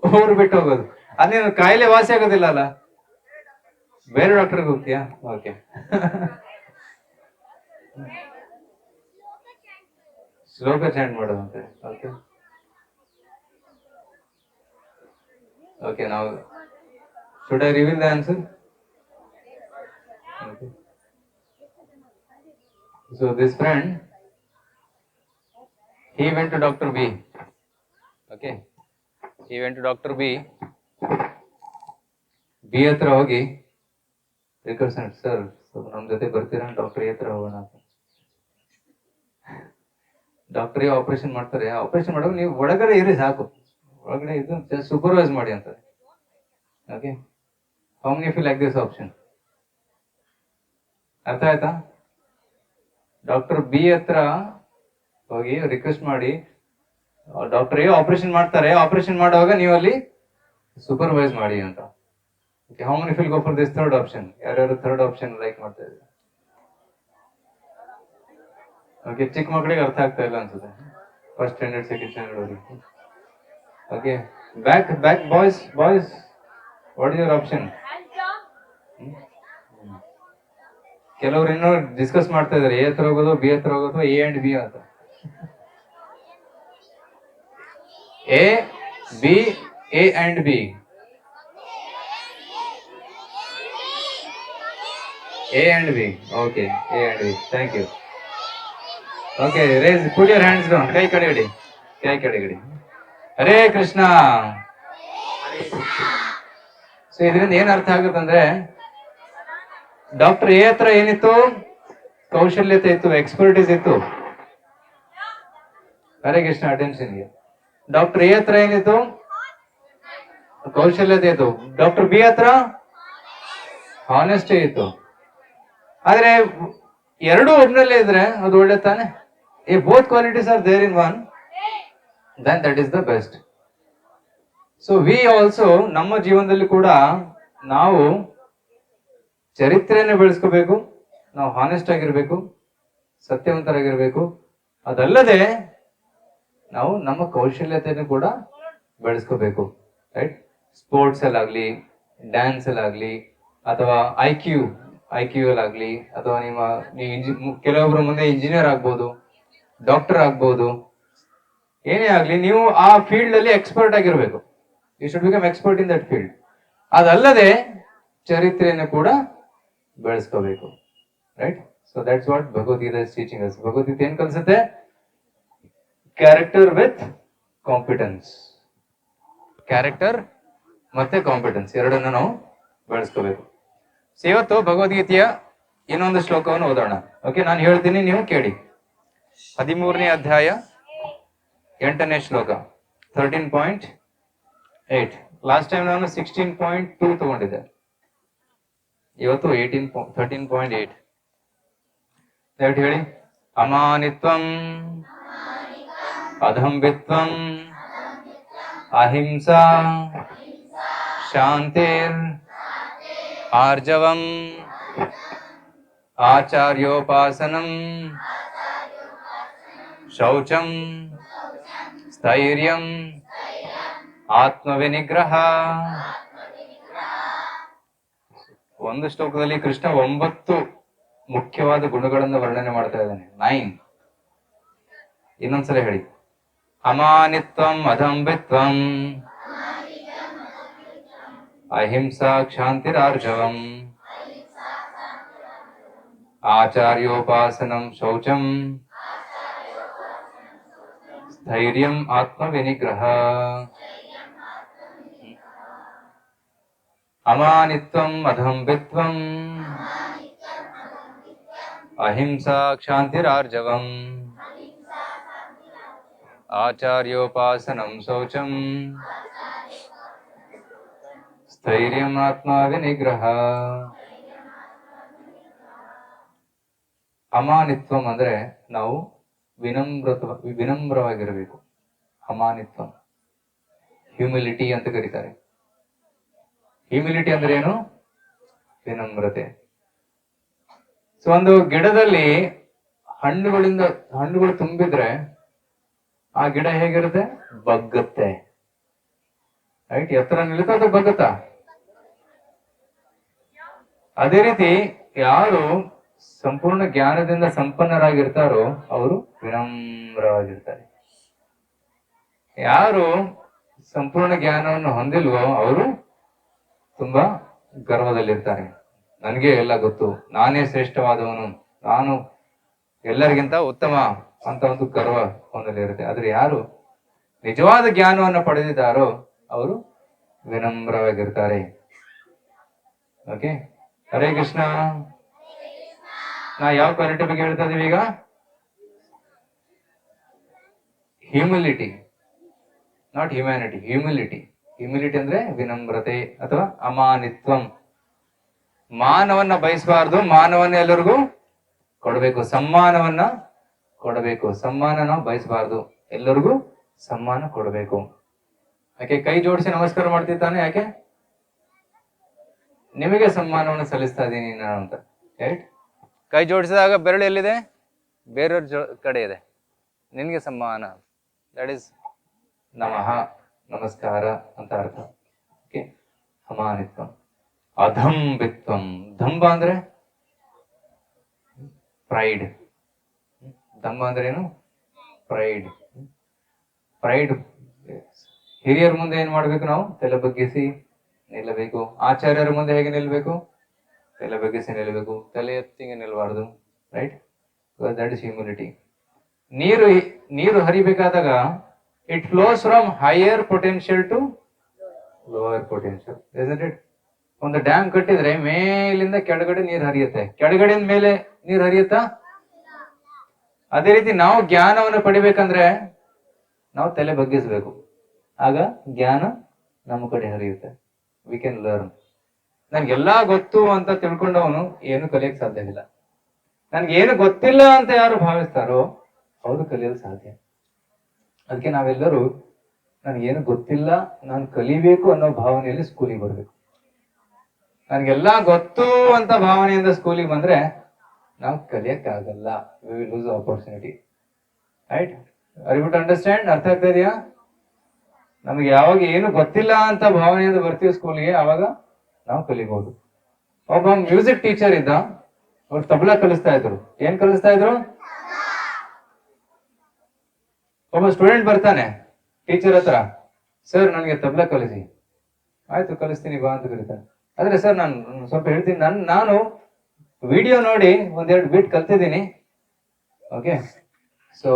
[SPEAKER 1] ಊರು ಬಿಟ್ಟು ಹೋಗೋದು. ಅದೇನು ಕಾಯಿಲೆ ವಾಸಿ ಆಗೋದಿಲ್ಲ ಅಲ್ಲ? ಬೇರೆ ಡಾಕ್ಟರ್ಗೆ ಹೋಗ್ತೀಯಾ? ಓಕೆ, ಶ್ಲೋಕ ಚಾಂಟ್ ಮಾಡೋದಂತೆ. ಓಕೆ ಓಕೆ, ನಾವು should I reveal the answer? Okay. So this friend, he went to Dr. B. Okay, he went to Dr. B. B ಹತ್ರ ಹೋಗಿ ರಿಕ್ವೆಸ್ಟ್, ಸರ್ ನಮ್ಮ ಜೊತೆ ಬರ್ತೀರಾ, ಡಾಕ್ಟರ್ ಎ ಹತ್ರ ಹೋಗೋಣ ಅಂತ. ಡಾಕ್ಟರ್ ಎ ಆಪರೇಷನ್ ಮಾಡ್ತಾರೆ. ಆಪರೇಷನ್ ಮಾಡುವಾಗ ನೀವು ಒಳಗಡೆ ಇರಿ ಸಾಕು, ಒಳಗಡೆ ಇದು ಜಸ್ಟ್ ಸೂಪರ್ವೈಸ್ ಮಾಡಿ ಅಂತಾರೆ. Okay, how many feel like this option? ಅರ್ಥ ಆಯ್ತಾ? ಡಾಕ್ಟರ್ ಬಿ ಹತ್ರ ಹೋಗಿ ರಿಕ್ವೆಸ್ಟ್ ಮಾಡಿ, ಡಾಕ್ಟರ್ ಎ ಆಪರೇಷನ್ ಮಾಡ್ತಾರೆ, ಆಪರೇಷನ್ ಮಾಡುವಾಗ ನೀವು ಅಲ್ಲಿ ಸೂಪರ್ವೈಸ್ ಮಾಡಿ ಅಂತ. Okay, how many feel go for this third option? ಯಾರ್ಯಾರು ಥರ್ಡ್ ಆಪ್ಷನ್ ಲೈಕ್ ಮಾಡ್ತಾ ಇದ್ದಾರೆ? ಓಕೆ, ಚಿಕ್ಕ ಮಕ್ಕಳಿಗೆ ಅರ್ಥ ಆಗ್ತಾ ಇಲ್ಲ ಅನ್ಸುತ್ತೆ, ಫಸ್ಟ್ ಸ್ಟ್ಯಾಂಡರ್ಡ್ ಸೆಕೆಂಡ್ ಸ್ಟ್ಯಾಂಡರ್ಡ್ ಅವರಿಗೆ. Okay, back boys, what is your option? ಕೆಲವ್ರು ಇನ್ನೂ ಡಿಸ್ಕಸ್ ಮಾಡ್ತಾ ಇದಾರೆ ಎ ಹತ್ರ ಹೋಗೋದು ಬಿ ಹತ್ರ ಹೋಗೋದು ಎ ಅಂಡ್ ಬಿ ಅಂತ. A B A and B A and B okay A and B thank you. Okay raise put your hands down. ಕೈ ಕಡೆಗಡಿ, ಕೈ ಕಡೆಗಡಿ. ಹರೇ ಕೃಷ್ಣ. ಸೊ ಇದರಿಂದ ಏನ್ ಅರ್ಥ ಆಗುತ್ತಂದ್ರೆ ಡಾಕ್ಟರ್ ಎ ಹತ್ರ ಏನಿತ್ತು? ಕೌಶಲ್ಯತೆ ಇತ್ತು, ಎಕ್ಸ್ಪರ್ಟೀಸ್ ಇತ್ತು. ಹರೇ ಕೃಷ್ಣ ಅಟೆನ್ಷನ್ಗೆ. ಡಾಕ್ಟರ್ ಎ ಹತ್ರ ಏನಿತ್ತು? ಕೌಶಲ್ಯತೆ ಇತ್ತು. ಡಾಕ್ಟರ್ ಬಿ ಹತ್ರ ಹಾನೆಸ್ಟಿ ಇತ್ತು. ಆದ್ರೆ ಎರಡೂ ಒಬ್ನಲ್ಲೇ ಇದ್ರೆ ಅದು ಒಳ್ಳೆ ತಾನೆ. If both qualities are there in one, then that is the best. So we also ನಮ್ಮ ಜೀವನದಲ್ಲಿ ಕೂಡ ನಾವು ಚರಿತ್ರೆಯನ್ನು ಬೆಳೆಸ್ಕೋಬೇಕು, ನಾವು ಹಾನೆಸ್ಟ್ ಆಗಿರ್ಬೇಕು, ಸತ್ಯವಂತರಾಗಿರ್ಬೇಕು. ಅದಲ್ಲದೆ ನಾವು ನಮ್ಮ ಕೌಶಲ್ಯತೆಯನ್ನು ಕೂಡ ಬೆಳೆಸ್ಕೋಬೇಕು. ರೈಟ್? ಸ್ಪೋರ್ಟ್ಸ್ ಅಲ್ಲಾಗ್ಲಿ, ಡ್ಯಾನ್ಸ್ ಅಲ್ಲಾಗ್ಲಿ, ಅಥವಾ ಐ ಕ್ಯೂ ಅಲ್ಲಾಗ್ಲಿ, ಅಥವಾ ನೀವು ಕೆಲವೊಬ್ಬರ ಮುಂದೆ ಇಂಜಿನಿಯರ್ ಆಗ್ಬೋದು, ಡಾಕ್ಟರ್ ಆಗ್ಬೋದು, ಏನೇ ಆಗ್ಲಿ ನೀವು ಆ ಫೀಲ್ಡ್ ಅಲ್ಲಿ ಎಕ್ಸ್ಪರ್ಟ್ ಆಗಿರ್ಬೇಕು. You should become expert in that field. ಅದಲ್ಲದೆ ಚರಿತ್ರೆಯನ್ನು ಕೂಡ ಬೆಳೆಸ್ಕೋಬೇಕು. Right? So that's what Bhagavad Gita is teaching us. Bhagavad Gita ಏನ್ ಕಲಿಸುತ್ತೆ? Character with competence. ಕ್ಯಾರೆಕ್ಟರ್ ಮತ್ತೆ ಕಾಂಪಿಟೆನ್ಸ್ ಎರಡನ್ನು ನಾವು ಬೆಳೆಸ್ಕೋಬೇಕು. ಸೊ ಇವತ್ತು ಭಗವದ್ಗೀತೆಯ ಇನ್ನೊಂದು ಶ್ಲೋಕವನ್ನು ಓದೋಣ. ಓಕೆ, ನಾನು ಹೇಳ್ತೀನಿ, ನೀವು ಕೇಳಿ. 13ನೇ ಅಧ್ಯಾಯ 8ನೇ ಶ್ಲೋಕ 13.8. ಲಾಸ್ಟ್ ಟೈಮ್ ನಾನು 16.2 ತಗೊಂಡಿದ್ದೆ, ಇವತ್ತು 13.8. ದಯವಿಟ್ಟು ಹೇಳಿ. ಅಮಾನಿತ್ವಂ ಅಧಂಬಿತ್ವಂ ಅಹಿಂಸಾ ಶಾಂತಿರ್ ಆರ್ಜವಂ ಆಚಾರ್ಯೋಪಾಸನಂ ಶೌಚಂ ಸ್ಥೈರ್ಯಂ ಆತ್ಮವಿನಿಗ್ರಹ. ಒಂದು ಶ್ಲೋಕದಲ್ಲಿ ಕೃಷ್ಣ 9 ಮುಖ್ಯವಾದ ಗುಣಗಳನ್ನು ವರ್ಣನೆ ಮಾಡ್ತಾ ಇದ್ದಾನೆ. 9. ಇನ್ನೊಂದ್ಸಲ ಹೇಳಿ. ಅಮಾನಿತ್ವಂ ಅಧಂಬಿತ್ವಂ ಅಹಿಂಸಾ ಕ್ಷಾಂತಿರಾರ್ಜವಂ ಆಚಾರ್ಯೋಪಾಸನಂ ಶೌಚಂ ಸ್ಥೈರ್ಯಂ ಆತ್ಮವಿನಿಗ್ರಹ. ಅಮಾನಿತ್ವಂ ಅಧಂಬಿತ್ವಂ ಅಹಿಂಸಾ ಕ್ಷಾಂತಿರಾರ್ಜವಂ ಆಚಾರ್ಯೋಪಾಸನಂ ಶೌಚಂ ಸ್ಥೈರ್ಯಂ ಆತ್ಮವಿನಿಗ್ರಹ. ಅಮಾನಿತ್ವಂ ಅಂದ್ರೆ ನಾವು ವಿನಮ್ರವಾಗಿರಬೇಕು. ಅಮಾನಿತ್ವಂ ಹ್ಯೂಮಿಲಿಟಿ ಅಂತ ಕರೀತಾರೆ. ಹ್ಯೂಮಿಲಿಟಿ ಅಂದ್ರೆ ಏನು? ವಿನಮ್ರತೆ. ಸೊ ಒಂದು ಗಿಡದಲ್ಲಿ ಹಣ್ಣುಗಳು ತುಂಬಿದ್ರೆ ಆ ಗಿಡ ಹೇಗಿರುತ್ತೆ? ಬಗ್ಗತ್ತೆ. ರೈಟ್? ಎತ್ತರ ನಿಲ್ಲುತ್ತಾ ಅದು ಬಗ್ಗತ್ತಾ? ಅದೇ ರೀತಿ ಯಾರು ಸಂಪೂರ್ಣ ಜ್ಞಾನದಿಂದ ಸಂಪನ್ನರಾಗಿರ್ತಾರೋ ಅವರು ವಿನಮ್ರವಾಗಿರ್ತಾರೆ. ಯಾರು ಸಂಪೂರ್ಣ ಜ್ಞಾನವನ್ನು ಹೊಂದಿಲ್ವೋ ಅವರು ತುಂಬಾ ಗರ್ವದಲ್ಲಿರ್ತಾರೆ. ನನಗೆ ಎಲ್ಲ ಗೊತ್ತು, ನಾನೇ ಶ್ರೇಷ್ಠವಾದವನು, ನಾನು ಎಲ್ಲರಿಗಿಂತ ಉತ್ತಮ ಅಂತ ಒಂದು ಗರ್ವ ಹೊಂದಲಿರುತ್ತೆ. ಆದ್ರೆ ಯಾರು ನಿಜವಾದ ಜ್ಞಾನವನ್ನು ಪಡೆದಿದ್ದಾರೋ ಅವರು ವಿನಮ್ರವಾಗಿರ್ತಾರೆ. ಓಕೆ, ಹರೇ ಕೃಷ್ಣ. ನಾ ಯಾವ ಕ್ವಾಲಿಟಿ ಬಗ್ಗೆ ಹೇಳ್ತಾ ಇದೀವಿ ಈಗ? Humility, not humanity. ಹ್ಯೂಮಿಲಿಟಿ ಅಂದ್ರೆ ವಿನಮ್ರತೆ ಅಥವಾ ಅಮಾನಿತ್ವಂ. ಮಾನವನ್ನ ಬಯಸಬಾರ್ದು, ಮಾನವನ್ನ ಎಲ್ಲರಿಗೂ ಕೊಡಬೇಕು, ಸಮ್ಮಾನವನ್ನ ಕೊಡಬೇಕು. ಸಮ್ಮಾನ ನಾವು ಬಯಸಬಾರ್ದು, ಎಲ್ಲರಿಗೂ ಸಮ್ಮಾನ ಕೊಡಬೇಕು. ಯಾಕೆ ಕೈ ಜೋಡಿಸಿ ನಮಸ್ಕಾರ ಮಾಡ್ತಿದ್ದಾನೆ? ಯಾಕೆ? ನಿಮಗೆ ಸಮ್ಮಾನವನ್ನು ಸಲ್ಲಿಸ್ತಾ ಇದ್ದೀನಿ ನಾನು ಅಂತ. ರೈಟ್? ಕೈ ಜೋಡಿಸಿದಾಗ ಬೆರಳು ಎಲ್ಲಿದೆ? ಬೇರೆಯವ್ರ ಕಡೆ ಇದೆ. ನಿನ್ಗೆ ಸಮ್ಮಾನ, ದಟ್ ಇಸ್ ನಮಃ, ನಮಸ್ಕಾರ ಅಂತ ಅರ್ಥ. ಓಕೆ, ಅಮಾನಿತ್ವಂ. ಅಧಂಬಿತ್ವಂ. ದಂಭ ಅಂದ್ರೆ ಪ್ರೈಡ್. ದಮ್ಮ ಅಂದ್ರೆ ಏನು? ಪ್ರೈಡ್. ಪ್ರೈಡ್. ಹಿರಿಯರ ಮುಂದೆ ಏನ್ ಮಾಡ್ಬೇಕು ನಾವು? ತಲೆ ಬಗ್ಗಿಸಿ ನಿಲ್ಲಬೇಕು. ಆಚಾರ್ಯರ ಮುಂದೆ ಹೇಗೆ ನಿಲ್ಬೇಕು? ತಲೆ ಬಗ್ಗಿಸಿ ನಿಲ್ಲಬೇಕು, ತಲೆ ಎತ್ತಿಗೆ ನಿಲ್ಬಾರ್ದು. ರೈಟ್? That is humility. ನೀರು ಹರಿಬೇಕಾದಾಗ it flows from higher potential to lower potential. Isn't it? ಒಂದು ಡ್ಯಾಮ್ ಕಟ್ಟಿದ್ರೆ ಮೇಲಿಂದ ಕೆಳಗಡೆ ನೀರು ಹರಿಯುತ್ತೆ, ಕೆಳಗಡೆಯಿಂದ ಮೇಲೆ ನೀರು ಹರಿಯುತ್ತಾ? ಅದೇ ರೀತಿ ನಾವು ಜ್ಞಾನವನ್ನು ಪಡಿಬೇಕಂದ್ರೆ ನಾವು ತಲೆ ಬಗ್ಗಿಸ್ಬೇಕು, ಆಗ ಜ್ಞಾನ ನಮ್ಮ ಕಡೆ ಹರಿಯುತ್ತೆ. We can learn. ನನ್ಗೆಲ್ಲಾ ಗೊತ್ತು ಅಂತ ತಿಳ್ಕೊಂಡವನು ಏನು ಕಲಿಯಕ್ ಸಾಧ್ಯವಿಲ್ಲ. ನನ್ಗೆ ಏನು ಗೊತ್ತಿಲ್ಲ ಅಂತ ಯಾರು ಭಾವಿಸ್ತಾರೋ ಅವರು ಕಲಿಯಲು ಸಾಧ್ಯ. ಅದಕ್ಕೆ ನಾವೆಲ್ಲರೂ ನನ್ಗೇನು ಗೊತ್ತಿಲ್ಲ, ನಾನು ಕಲಿಬೇಕು ಅನ್ನೋ ಭಾವನೆಯಲ್ಲಿ ಸ್ಕೂಲಿಗೆ ಬರ್ಬೇಕು. ನನ್ಗೆಲ್ಲಾ ಗೊತ್ತು ಅಂತ ಭಾವನೆಯಿಂದ ಸ್ಕೂಲಿಗೆ ಬಂದ್ರೆ ನಾವು ಕಲಿಯಕ್ ಆಗಲ್ಲ. We will lose opportunity. Right? Are you to understand? ಅರ್ಥ ಆಗ್ತಾ ಇದೆಯಾ? ನಮ್ಗೆ ಯಾವಾಗ ಏನು ಗೊತ್ತಿಲ್ಲ ಅಂತ ಭಾವನೆಯಿಂದ ಬರ್ತೀವಿ ಸ್ಕೂಲಿಗೆ, ಅವಾಗ ನಾವು ಕಲಿಬಹುದು. ಒಬ್ಬ ಮ್ಯೂಸಿಕ್ ಟೀಚರ್ ಇದ್ದ, ಅವ್ರು ತಬಲಾ ಕಲಿಸ್ತಾ ಇದ್ರು. ಏನ್ ಕಲಿಸ್ತಾ ಇದ್ರು? ಒಬ್ಬ ಸ್ಟೂಡೆಂಟ್ ಬರ್ತಾನೆ ಟೀಚರ್ ಹತ್ರ, ಸರ್ ನನಗೆ ತಬಲಾ ಕಲಿಸಿ. ಆಯ್ತು ಕಲಿಸ್ತೀನಿ ಬಾ ಅಂತ ಕರೀತಾನೆ. ಆದ್ರೆ ಸರ್ ನಾನು ಸ್ವಲ್ಪ ಹೇಳ್ತೀನಿ, ನಾನು ವಿಡಿಯೋ ನೋಡಿ ಒಂದೆರಡು ಬೀಟ್ ಕಲ್ತಿದ್ದೀನಿ, ಓಕೆ, ಸೊ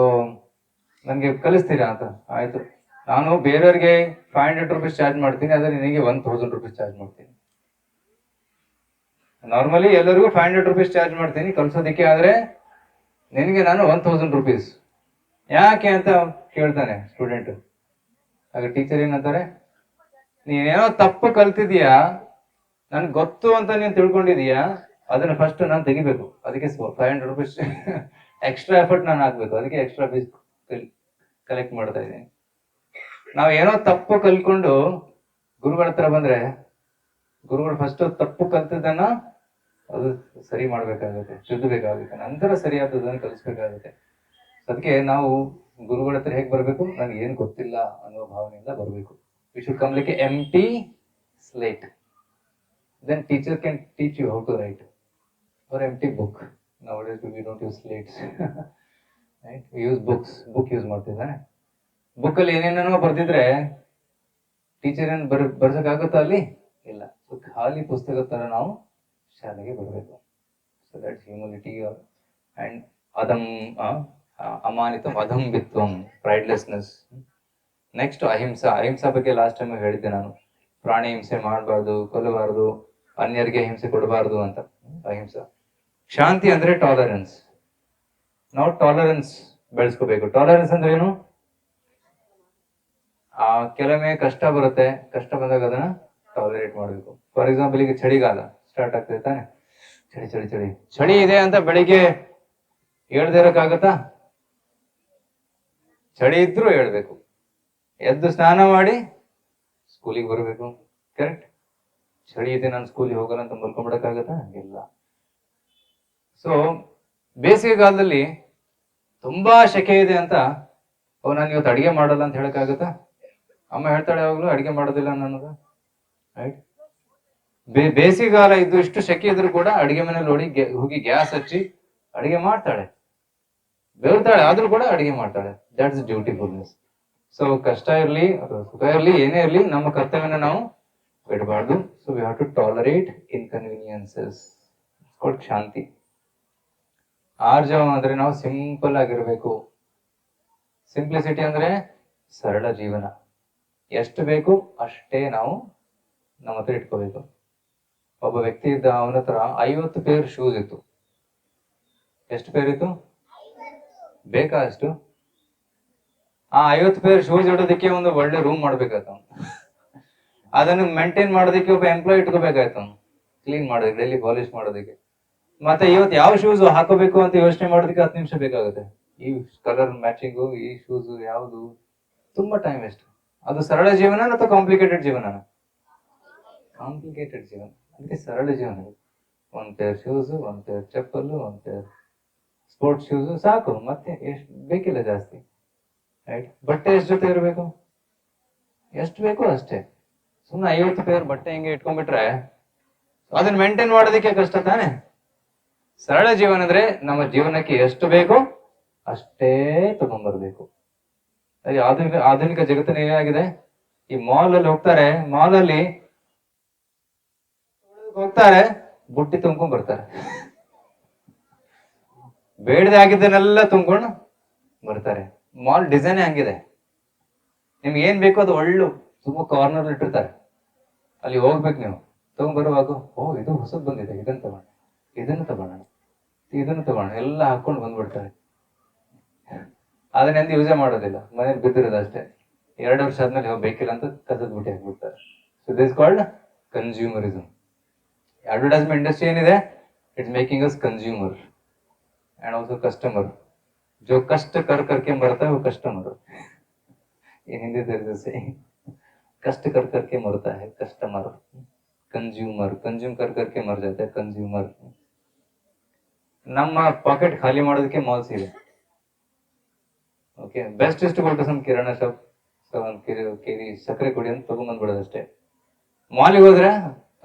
[SPEAKER 1] ನನಗೆ ಕಲಿಸ್ತೀರಾ ಅಂತ. ಆಯ್ತು, ನಾನು ಬೇರೆಯವ್ರಿಗೆ 500 rupees ಚಾರ್ಜ್ ಮಾಡ್ತೀನಿ, ಆದ್ರೆ ನಿನಗೆ 1000 rupees ಚಾರ್ಜ್ ಮಾಡ್ತೀನಿ. ನಾರ್ಮಲಿ ಎಲ್ಲರಿಗೂ 500 rupees ಚಾರ್ಜ್ ಮಾಡ್ತೀನಿ ಕಲ್ಸೋದಿಕ್ಕೆ, ಆದ್ರೆ ನಿನಗೆ ನಾನು 1000 rupees. ಯಾಕೆ ಅಂತ ಕೇಳ್ತಾನೆ ಸ್ಟೂಡೆಂಟ್. ಆಗ ಟೀಚರ್ ಏನಂತಾರೆ, ನೀನೇನೋ ತಪ್ಪು ಕಲ್ತಿದೀಯಾ, ನನ್ಗೆ ಗೊತ್ತು ಅಂತ ನೀನ್ ತಿಳ್ಕೊಂಡಿದೀಯಾ, ಅದನ್ನ ಫಸ್ಟ್ ನಾನು ತೆಗಿಬೇಕು, ಅದಕ್ಕೆ 500 rupees ಎಕ್ಸ್ಟ್ರಾ ಎಫರ್ಟ್ ನಾನು ಹಾಕ್ಬೇಕು, ಅದಕ್ಕೆ ಎಕ್ಸ್ಟ್ರಾ ಫೀಸ್ ಕಲೆಕ್ಟ್ ಮಾಡ್ತಾ ಇದ್ದೀನಿ. ನಾವ್ ಏನೋ ತಪ್ಪು ಕಲ್ಕೊಂಡು ಗುರುಗಳ ಹತ್ರ ಬಂದ್ರೆ ಗುರುಗಳು ಫಸ್ಟ್ ತಪ್ಪು ಕಲ್ತಿದ್ದನ್ನ ಅದು ಸರಿ ಮಾಡ್ಬೇಕಾಗುತ್ತೆ, ತಿದ್ದಬೇಕಾಗುತ್ತೆ, ನಂತರ ಸರಿಯಾದದನ್ನು ಕಲಿಸ್ಬೇಕಾಗುತ್ತೆ. ಅದಕ್ಕೆ ನಾವು ಗುರುಗಳ ಹತ್ರ ಹೇಗೆ ಬರ್ಬೇಕು? ನನಗೆ ಏನು ಗೊತ್ತಿಲ್ಲ ಅನ್ನೋ ಭಾವನೆಯಿಂದ ಬರಬೇಕು. We should come like A empty slate. Then teacher can teach you how to write. Or empty book. Nowadays we don't use slates. Right? We use books. Book use ಮಾಡ್ತಿದ್ದಾನೆ. ಬುಕ್ ಅಲ್ಲಿ ಏನೇನೋ ಬರ್ದಿದ್ರೆ ಟೀಚರ್ ಏನ್ ಬರ್ಸಕ್ಕಾಗುತ್ತಾ ಅಲ್ಲಿ? ಇಲ್ಲ. So ಖಾಲಿ ಪುಸ್ತಕ ತರ ನಾವು ಶಾಲೆಗೆ ಬರಬೇಕು. So that's humility. ಅಂಡ್ ಅಮಾನಿತಂ ಅಧಂಬಿತ್ವಂ, ಪ್ರೈಡ್ಲೆಸ್ನೆಸ್. ನೆಕ್ಸ್ಟ್ ಅಹಿಂಸಾ. ಅಹಿಂಸಾ ಬಗ್ಗೆ ಲಾಸ್ಟ್ ಟೈಮ್ ಹೇಳಿದ್ದೆ ನಾನು. ಪ್ರಾಣಿ ಹಿಂಸೆ ಮಾಡಬಾರ್ದು, ಕೊಲ್ಲಬಾರ್ದು, ಅನ್ಯರಿಗೆ ಹಿಂಸೆ ಕೊಡಬಾರ್ದು ಅಂತ. ಅಹಿಂಸಾ. ಶಾಂತಿ ಅಂದ್ರೆ ಟಾಲರೆನ್ಸ್. ನಾವು ಟಾಲರೆನ್ಸ್ ಬೆಳೆಸ್ಕೋಬೇಕು. ಟಾಲರೆನ್ಸ್ ಅಂದ್ರೆ ಏನು? ಕೆಲವೊಮ್ಮೆ ಕಷ್ಟ ಬರುತ್ತೆ, ಕಷ್ಟ ಬಂದಾಗ ಅದನ್ನ ಟಾಲರೇಟ್ ಮಾಡಬೇಕು. ಫಾರ್ ಎಕ್ಸಾಂಪಲ್ ಈಗ ಚಳಿಗಾಲ ಸ್ಟಾರ್ಟ್ ಆಗ್ತದೆ ತಾನೆ, ಚಳಿ ಚಳಿ ಚಳಿ ಚಳಿ ಇದೆ ಅಂತ ಬೆಳಿಗ್ಗೆ ಹೇಳ್ದೇ ಇರಕ್ಕಾಗತ್ತಾ? ಚಳಿ ಇದ್ರೂ ಹೇಳ್ಬೇಕು. ಎದ್ದು ಸ್ನಾನ ಮಾಡಿ ಸ್ಕೂಲಿಗೆ ಬರಬೇಕು. ಕರೆಕ್ಟ್? ಚಳಿ ಇದೆ ನಾನು ಸ್ಕೂಲಿಗೆ ಹೋಗಲ್ಲ ಅಂತ ಮಲ್ಕೊಂಡ್ಬಿಡಕ್ಕಾಗತ್ತಾ? ಇಲ್ಲ. ಸೊ ಬೇಸಿಗೆಗಾಲದಲ್ಲಿ ತುಂಬಾ ಸೆಕೆ ಇದೆ ಅಂತ ನಾನು ಇವತ್ತು ಅಡಿಗೆ ಮಾಡಲ್ಲ ಅಂತ ಹೇಳಕ್ಕಾಗತ್ತಾ? ಅಮ್ಮ ಹೇಳ್ತಾಳೆ ಯಾವಾಗ್ಲೂ ಅಡಿಗೆ ಮಾಡೋದಿಲ್ಲ ನನಗೆ. ರೈಟ್? ಬೇಸಿಗೆಗಾಲ ಇದ್ದು ಇಷ್ಟು ಸೆಕೆ ಇದ್ರು ಕೂಡ ಅಡಿಗೆ ಮನೇಲಿ ಹೋಗಿ ಗ್ಯಾಸ್ ಹಚ್ಚಿ ಅಡಿಗೆ ಮಾಡ್ತಾಳೆ, ಬೆಳ್ತಾಳೆ, ಆದ್ರೂ ಕೂಡ ಅಡಿಗೆ ಮಾಡ್ತಾಳೆ. ದಟ್ಸ್ ಡ್ಯೂಟಿಫುಲ್ನೆಸ್. ಸೊ ಕಷ್ಟ ಇರ್ಲಿ ಅಥವಾ ಸುಖ ಇರ್ಲಿ, ಏನೇ ಇರ್ಲಿ, ನಮ್ಮ ಕರ್ತವ್ಯನ ನಾವು ಬಿಡಬಾರ್ದು. So we have to tolerate inconveniences. Called ಶಾಂತಿ. ಆರ್ಜವ ಅಂದ್ರೆ ನಾವು ಸಿಂಪಲ್ ಆಗಿರ್ಬೇಕು. ಸಿಂಪ್ಲಿಸಿಟಿ ಅಂದ್ರೆ ಸರಳ ಜೀವನ. ಎಷ್ಟು ಬೇಕು ಅಷ್ಟೇ ನಾವು ನಮ್ಮ ಹತ್ರ ಇಟ್ಕೋಬೇಕು. ಒಬ್ಬ ವ್ಯಕ್ತಿ ಇದ್ದ, ಅವನ ಹತ್ರ 50 ಪೇರ್ ಶೂಸ್ ಇತ್ತು. ಎಷ್ಟು ಪೇರ್ ಇತ್ತು? ಬೇಕಾ ಅಷ್ಟು? ಆ 50 ಪೇರ್ ಶೂಸ್ ಇಡೋದಕ್ಕೆ ಒಂದು ಒಳ್ಳೆ ರೂಮ್ ಮಾಡ್ಬೇಕಾಯ್ತು. ಅದನ್ನು ಮೇಂಟೈನ್ ಮಾಡೋದಕ್ಕೆ ಒಬ್ಬ ಎಂಪ್ಲಾಯ್ ಇಟ್ಕೋಬೇಕಾಯ್ತು, ಕ್ಲೀನ್ ಮಾಡೋದಕ್ಕೆ, ಡೈಲಿ ಪಾಲಿಶ್ ಮಾಡೋದಕ್ಕೆ. ಮತ್ತೆ ಇವತ್ತು ಯಾವ ಶೂಸ್ ಹಾಕೋಬೇಕು ಅಂತ ಯೋಚನೆ ಮಾಡೋದಕ್ಕೆ 10 ನಿಮಿಷ ಬೇಕಾಗುತ್ತೆ. ಈ ಕಲರ್ ಮ್ಯಾಚಿಂಗು, ಈ ಶೂಸ್ ಯಾವುದು, ತುಂಬಾ ಟೈಮ್ ವೇಸ್ಟ್. ಅದು ಸರಳ ಜೀವನ ಅಥವಾ ಕಾಂಪ್ಲಿಕೇಟೆಡ್ ಜೀವನ? ಕಾಂಪ್ಲಿಕೇಟೆಡ್ ಜೀವನ. ಅದಕ್ಕೆ ಸರಳ ಜೀವನ. 1 ಪೇರ್ ಶೂಸ್, 1 ಪೇರ್ ಚಪ್ಪಲ್, 1 ಪೇರ್ ಸ್ಪೋರ್ಟ್ಸ್ ಶೂಸ್ ಸಾಕು, ಮತ್ತೆ ಎಷ್ಟು ಬೇಕಿಲ್ಲ ಜಾಸ್ತಿ. ರೈಟ್? ಬಟ್ಟೆ ಎಷ್ಟು ಜೊತೆ ಇರಬೇಕು? ಎಷ್ಟು ಬೇಕು ಅಷ್ಟೇ. ಸುಮ್ಮನೆ 50 ಪೇರ್ ಬಟ್ಟೆ ಹಿಂಗೆ ಇಟ್ಕೊಂಡ್ಬಿಟ್ರೆ ಅದನ್ನ ಮೇಂಟೈನ್ ಮಾಡೋದಕ್ಕೆ ಕಷ್ಟ ತಾನೆ. ಸರಳ ಜೀವನ ಅಂದ್ರೆ ನಮ್ಮ ಜೀವನಕ್ಕೆ ಎಷ್ಟು ಬೇಕೋ ಅಷ್ಟೇ ತಗೊಂಡ್ಬರ್ಬೇಕು. ಅದೇ ಆಧುನಿಕ ಜಗತ್ತಿನ ಏನಾಗಿದೆ, ಈ ಮಾಲ್ ಅಲ್ಲಿ ಹೋಗ್ತಾರೆ, ಬುಟ್ಟಿ ತುಂಬ್ಕೊಂಡ್ ಬರ್ತಾರೆ, ಬೇಡದೆ ಆಗಿದ್ದನ್ನೆಲ್ಲ ತುಂಬ್ಕೊಂಡು ಬರ್ತಾರೆ. ಮಾಲ್ ಡಿಸೈನ್ ಹಂಗಿದೆ, ನಿಮ್ಗೆ ಏನ್ ಬೇಕೋ ಅದು ಒಳ್ಳೆ ತುಂಬಾ ಕಾರ್ನರ್ ಇಟ್ಟಿರ್ತಾರೆ, ಅಲ್ಲಿ ಹೋಗ್ಬೇಕು ನೀವು. ತಗೊಂಡ್ಬರುವಾಗ ಇದು ಹೊಸದ್ ಬಂದಿದೆ, ಇದನ್ನ ತಗೋಣ ಎಲ್ಲ ಹಾಕೊಂಡು ಬಂದ್ಬಿಡ್ತಾರೆ. ಅದನ್ನೆಂದು ಯೂಸೇ ಮಾಡೋದಿಲ್ಲ, ಮನೇಲಿ ಬಿದ್ದಿರೋದು ಅಷ್ಟೇ. 2 ವರ್ಷ ಆದ್ಮೇಲೆ ಬೇಕಿಲ್ಲ ಅಂತ ಕಸದ ಬುಟ್ಟಿ ಹಾಕ್ಬಿಡ್ತಾರೆ. So this called consumerism. Advertisement industry ಏನಿದೆ, it's making us consumer and also customer. जो कष्ट कर करके मरता है वो कस्टमर. ये हिंदी तरीके से कष्ट कर करके मरता है कस्टमर. कंज्यूमर कंज्यूम कर करके मर जाता है कंज्यूमर. ನಮ್ಮ ಪಾಕೆಟ್ ಖಾಲಿ ಮಾಡೋದಕ್ಕೆ ಮಾಲ್ಸ್ ಇದೆ. Okay, best is to go to some kirana shop, ಕೇರಿ ಸಕ್ಕರೆ ಕುಡಿ ಅಂತ ತಗೊಂಡ್ಬಂದ್ಬಿಡೋದು ಅಷ್ಟೇ. ಮಾಲಿಗೆ ಹೋದ್ರೆ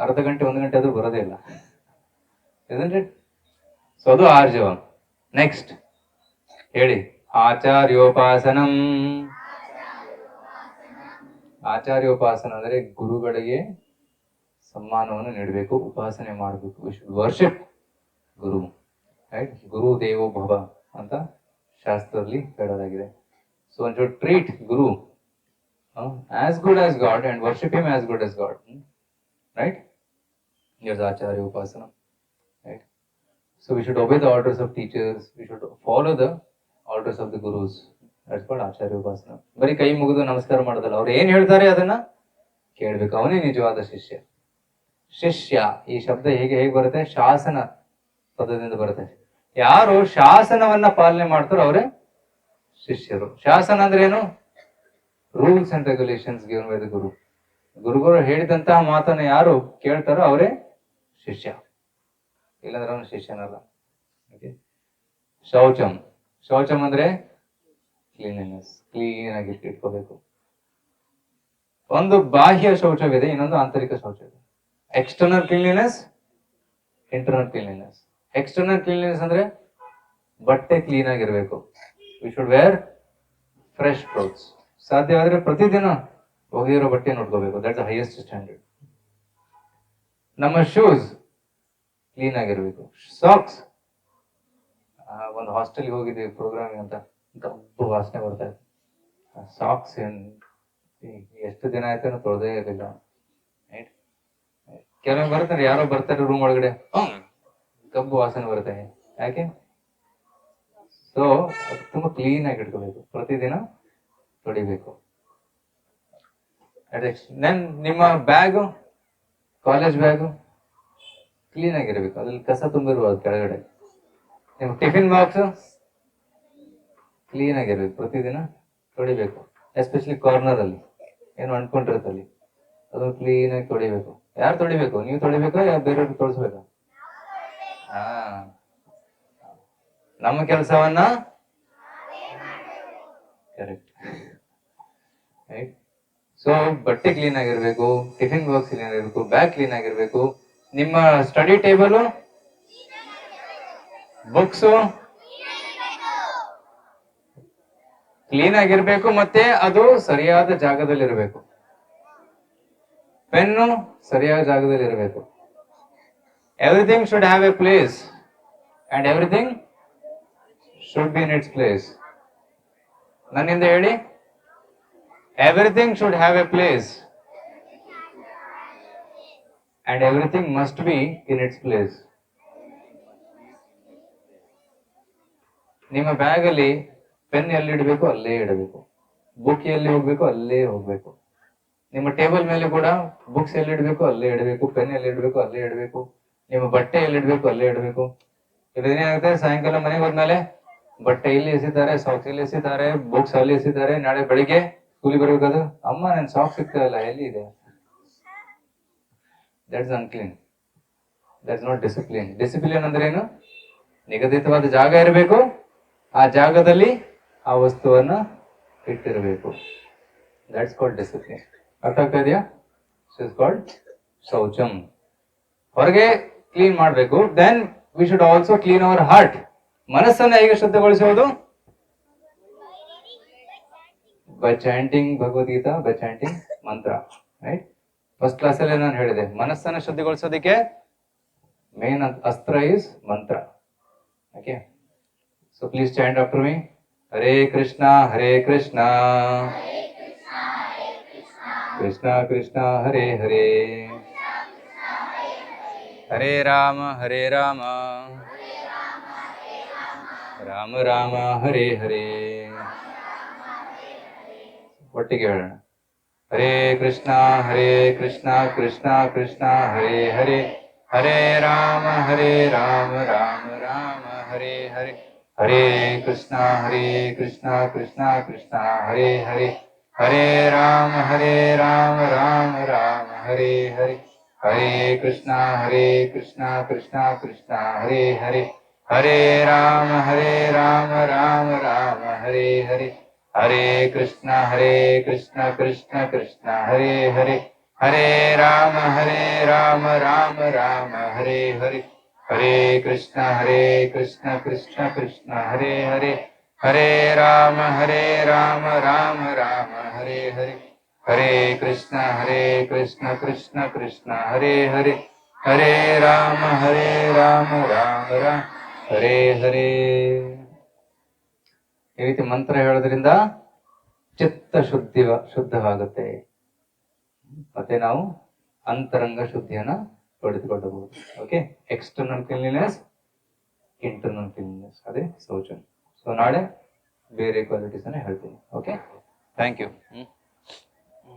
[SPEAKER 1] ಅರ್ಧ ಗಂಟೆ 1 ಗಂಟೆ ಆದ್ರೂ ಬರೋದೇ ಇಲ್ಲ. isn't it? ಸೊ ಅದು ಆರ್ಜವ. ನೆಕ್ಸ್ಟ್ ಹೇಳಿ, ಆಚಾರ್ಯೋಪಾಸನಂ. ಆಚಾರ್ಯೋಪಾಸನ ಅಂದ್ರೆ ಗುರುಗಳಿಗೆ ಸಮ್ಮಾನವನ್ನು ನೀಡಬೇಕು, ಉಪಾಸನೆ ಮಾಡಬೇಕು. We should worship guru, right? ಗುರು ದೇವೋ ಭವ ಅಂತ ಶಾಸ್ತ್ರದಲ್ಲಿ ಹೇಳಲಾಗಿದೆ. So one should treat guru as good as god and worship him as good as god, right? Here's acharya upasana, right? So we should obey the orders of teachers, we should follow the orders of the gurus. That's called ಆಚಾರ್ಯ ಉಪಾಸನ. ಬರೀ ಕೈ ಮುಗಿದು ನಮಸ್ಕಾರ ಮಾಡೋದಲ್ಲ, ಅವ್ರು ಏನ್ ಹೇಳ್ತಾರೆ ಅದನ್ನ ಕೇಳ್ಬೇಕು, ಅವನೇ ನಿಜವಾದ ಶಿಷ್ಯ. ಶಿಷ್ಯ ಈ ಶಬ್ದ ಹೇಗೆ ಬರುತ್ತೆ, ಶಾಸನ ಪದದಿಂದ ಬರುತ್ತೆ. ಯಾರು ಶಾಸನವನ್ನ ಪಾಲನೆ ಮಾಡ್ತಾರೋ ಅವರೇ ಶಿಷ್ಯರು. ಶಾಸನ ಅಂದ್ರೆ ಏನು? Rules and regulations given by the guru. ಗುರುಗಳು ಹೇಳಿದಂತಹ ಮಾತನ್ನ ಯಾರು ಕೇಳ್ತಾರೋ ಅವರೇ ಶಿಷ್ಯ, ಇಲ್ಲಾಂದ್ರೆ ಅವನು ಶಿಷ್ಯನಲ್ಲ. ಶೌಚಂ. ಶೌಚಂ ಅಂದ್ರೆ ಕ್ಲೀನ್ನೆಸ್, ಕ್ಲೀನ್ ಆಗಿ ಇಟ್ಕೋಬೇಕು. ಒಂದು ಬಾಹ್ಯ ಶೌಚವಿದೆ, ಇನ್ನೊಂದು ಆಂತರಿಕ ಶೌಚ ಇದೆ. External cleanliness, internal cleanliness. External cleanliness ಅಂದ್ರೆ ಬಟ್ಟೆ ಕ್ಲೀನ್ ಆಗಿರ್ಬೇಕು. We should wear fresh clothes. ಸಾಧ್ಯವಾದ್ರೆ ಪ್ರತಿದಿನ ಒಗೆದಿರೋ ಬಟ್ಟೆ ನೋಡ್ಕೋಬೇಕು, ದಟ್ಸ್ ದ ಹೈಯೆಸ್ಟ್ ಸ್ಟ್ಯಾಂಡರ್ಡ್. ನಮ್ಮ ಶೂಸ್ ಕ್ಲೀನ್ ಆಗಿರ್ಬೇಕು. ಸಾಕ್ಸ್, ಒಂದು ಹಾಸ್ಟೆಲ್ಗೆ ಹೋಗಿದ್ದೀವಿ ಪ್ರೋಗ್ರಾಮಿಂಗ್ ಅಂತ, ಗಬ್ಬು ವಾಸನೆ ಬರ್ತಾ ಇದೆ. ಸಾಕ್ಸ್ ಎಷ್ಟು ದಿನ ಆಯ್ತು ತೊಳೆದೇ ಇರಲಿಲ್ಲ. ಕೆಲವೊಮ್ಮೆ ಬರ್ತಾರೆ, ಯಾರೋ ಬರ್ತಾರೆ ರೂಮ್ ಒಳಗಡೆ, ಗಬ್ಬು ವಾಸನೆ ಬರುತ್ತೆ. ಯಾಕೆ? ಸೊ ತುಂಬಾ ಕ್ಲೀನ್ ಆಗಿ ಇಟ್ಕೋಬೇಕು, ಪ್ರತಿದಿನ ತೊಳಿಬೇಕು. ನಿಮ್ಮ ಬ್ಯಾಗು, ಕಾಲೇಜ್ ಬ್ಯಾಗು ಕ್ಲೀನ್ ಆಗಿರ್ಬೇಕು, ಅದ್ರಲ್ಲಿ ಕಸ ತುಂಬಿರ್ಬೋದು ಕೆಳಗಡೆ. ನಿಮ್ಮ ಟಿಫಿನ್ ಬಾಕ್ಸ್ ಕ್ಲೀನ್ ಆಗಿರ್ಬೇಕು, ಪ್ರತಿದಿನ ತೊಳಿಬೇಕು. ಎಸ್ಪೆಷಲಿ ಕಾರ್ನರ್ ಅಲ್ಲಿ ಏನು ಅಂಟ್ಕೊಂಡಿರುತ್ತಲ್ಲಿ ಅದು ಕ್ಲೀನ್ ಆಗಿ ತೊಳಿಬೇಕು. ಯಾರು ತೊಳಿಬೇಕು? ನೀವು ತೊಳಿಬೇಕಾ ಯಾವ ಬೇರೆಯವ್ರಿಗೆ ತೊಳಿಸ್ಬೇಕಾ? ನಮ್ಮ ಕೆಲಸವನ್ನ ಕರೆಕ್ಟ್, ರೈಟ್? ಸೊ ಬಟ್ಟೆ ಕ್ಲೀನ್ ಆಗಿರ್ಬೇಕು, ಟಿಫಿನ್ ಬಾಕ್ಸ್ ಕ್ಲೀನ್ ಆಗಿರ್ಬೇಕು, ಬ್ಯಾಗ್ ಕ್ಲೀನ್ ಆಗಿರ್ಬೇಕು. ನಿಮ್ಮ ಸ್ಟಡಿ ಟೇಬಲ್, ಬುಕ್ಸ್ ಕ್ಲೀನ್ ಆಗಿರ್ಬೇಕು, ಮತ್ತೆ ಅದು ಸರಿಯಾದ ಜಾಗದಲ್ಲಿ ಇರಬೇಕು. ಪೆನ್ನು ಸರಿಯಾದ ಜಾಗದಲ್ಲಿ ಇರಬೇಕು. Everything should have A place and everything should be in its place. ನನ್ನಿಂದ ಹೇಳಿ, everything should have A place and everything must be in its place. ನಿಮ್ಮ ಬ್ಯಾಗ್ ಅಲ್ಲಿ ಪೆನ್ ಎಲ್ಲಿ ಇಡಬೇಕು ಅಲ್ಲೇ ಇಡಬೇಕು, ಬುಕ್ ಎಲ್ಲಿ ಹೋಗ್ಬೇಕು ಅಲ್ಲೇ ಹೋಗ್ಬೇಕು. ನಿಮ್ಮ ಟೇಬಲ್ ಮೇಲೆ ಕೂಡ ಬುಕ್ಸ್ ಎಲ್ಲಿ ಇಡಬೇಕು ಅಲ್ಲೇ ಇಡಬೇಕು, ಪೆನ್ ಎಲ್ಲಿ ಇಡಬೇಕು ಅಲ್ಲೇ ಇಡಬೇಕು, ನಿಮ್ಮ ಬಟ್ಟೆ ಎಲ್ಲಿ ಇಡಬೇಕು ಅಲ್ಲೇ ಇಡಬೇಕು. ಇದೇನಾಗುತ್ತೆ, ಸಾಯಂಕಾಲ ಮನೆಗೆ ಹೋದ್ಮೇಲೆ ಬಟ್ಟೆ ಇಲ್ಲಿ ಎಸಿತಾರೆ, ಸಾಕ್ಸ್ ಇಲ್ಲಿ ಎಸಿತಾರೆ, ಬುಕ್ಸ್ ಅಲ್ಲಿ ಎಸಿತಾರೆ. ನಾಳೆ ಬೆಳಿಗ್ಗೆ ಸ್ಕೂಲಿಗೆ ಬರ್ಬೇಕಾದ್ರು, ಅಮ್ಮ ನನ್ ಸಾಕ್ಸ್ ಸಿಗ್ತಾ ಇಲ್ಲ, ಎಲ್ಲಿ ಇದೆ? That's unclean, that's not discipline. Discipline ಅಂದ್ರೆ ಏನು? ನಿಗದಿತವಾದ ಜಾಗ ಇರಬೇಕು, ಆ ಜಾಗದಲ್ಲಿ ಆ ವಸ್ತುವನ್ನ ಇಟ್ಟಿರಬೇಕು. That's called discipline. ಅರ್ಥ ಆಗ್ತಾ ಇದೆಯಾ? Is called shaucham. ಹೊರಗೆ ಕ್ಲೀನ್ ಮಾಡಬೇಕು, then we should also clean our heart. ಮನಸ್ಸನ್ನು ಹೇಗೆ ಶುದ್ಧಗೊಳಿಸುವುದು? By chanting Bhagavad Gita, by chanting mantra. Right, first ಕ್ಲಾಸಲ್ಲಿ ನಾನು ಹೇಳಿದೆ ಮನಸ್ಸನ್ನು ಶುದ್ಧಿಗೊಳಿಸೋದಕ್ಕೆ ಮೇನ್ ಅಸ್ತ್ರ is mantra. Okay, so please chant after me. Hare Krishna Hare Krishna, Krishna Krishna Hare Hare, Hare Rama Rama Rama Hare Hare. ಒಟ್ಟಿಗೆ ಹೇಳೋಣ. ಹರೇ ಕೃಷ್ಣ ಕೃಷ್ಣ ಕೃಷ್ಣ ಹರೇ ಹರೇ, ಹರೇ ರಾಮ ರಾಮ ರಾಮ ಹರೇ ಹರೇ. ಹರೇ ಕೃಷ್ಣ ಕೃಷ್ಣ ಕೃಷ್ಣ ಹರೇ ಹರೇ, ಹರೇ ರಾಮ ರಾಮ ರಾಮ ಹರೇ ಹರೇ. ಹರೇ ಕೃಷ್ಣ ಕೃಷ್ಣ ಕೃಷ್ಣ ಹರೇ ಹರೇ, ಹರೇ ರಾಮ ರಾಮ ರಾಮ ಹರೇ ಹರೇ. ಹರೇ ಕೃಷ್ಣ ಕೃಷ್ಣ ಕೃಷ್ಣ ಹರೇ ಹರೇ, ಹರೇ ರಾಮ ರಾಮ ರಾಮ ಹರೇ ಹರೇ. ಹರೇ ಕೃಷ್ಣ ಕೃಷ್ಣ ಕೃಷ್ಣ ಹರೇ ಹರೇ, ಹರೇ ರಾಮ ರಾಮ ರಾಮ ಹರೇ ಹರೇ. ಹರೇ ಕೃಷ್ಣ ಕೃಷ್ಣ ಕೃಷ್ಣ ಹರೇ ಹರೇ, ಹರೇ ರಾಮ ರಾಮ ರಾಮ ಹರೇ ಹರೇ. ಈ ರೀತಿ ಮಂತ್ರ ಹೇಳೋದ್ರಿಂದ ಚಿತ್ತ ಶುದ್ಧವಾಗುತ್ತೆ, ಮತ್ತೆ ನಾವು ಅಂತರಂಗ ಶುದ್ಧಿಯನ್ನ ಪಡೆದುಕೊಳ್ಳಬಹುದು. Okay, external cleanliness, internal cleanliness, ಅದೇ ಶೌಚ. ಸೊ ನಾಳೆ ಬೇರೆ ಕ್ವಾಲಿಟೀಸ್ ಅನ್ನ ಹೇಳ್ತೀನಿ. Okay, thank you.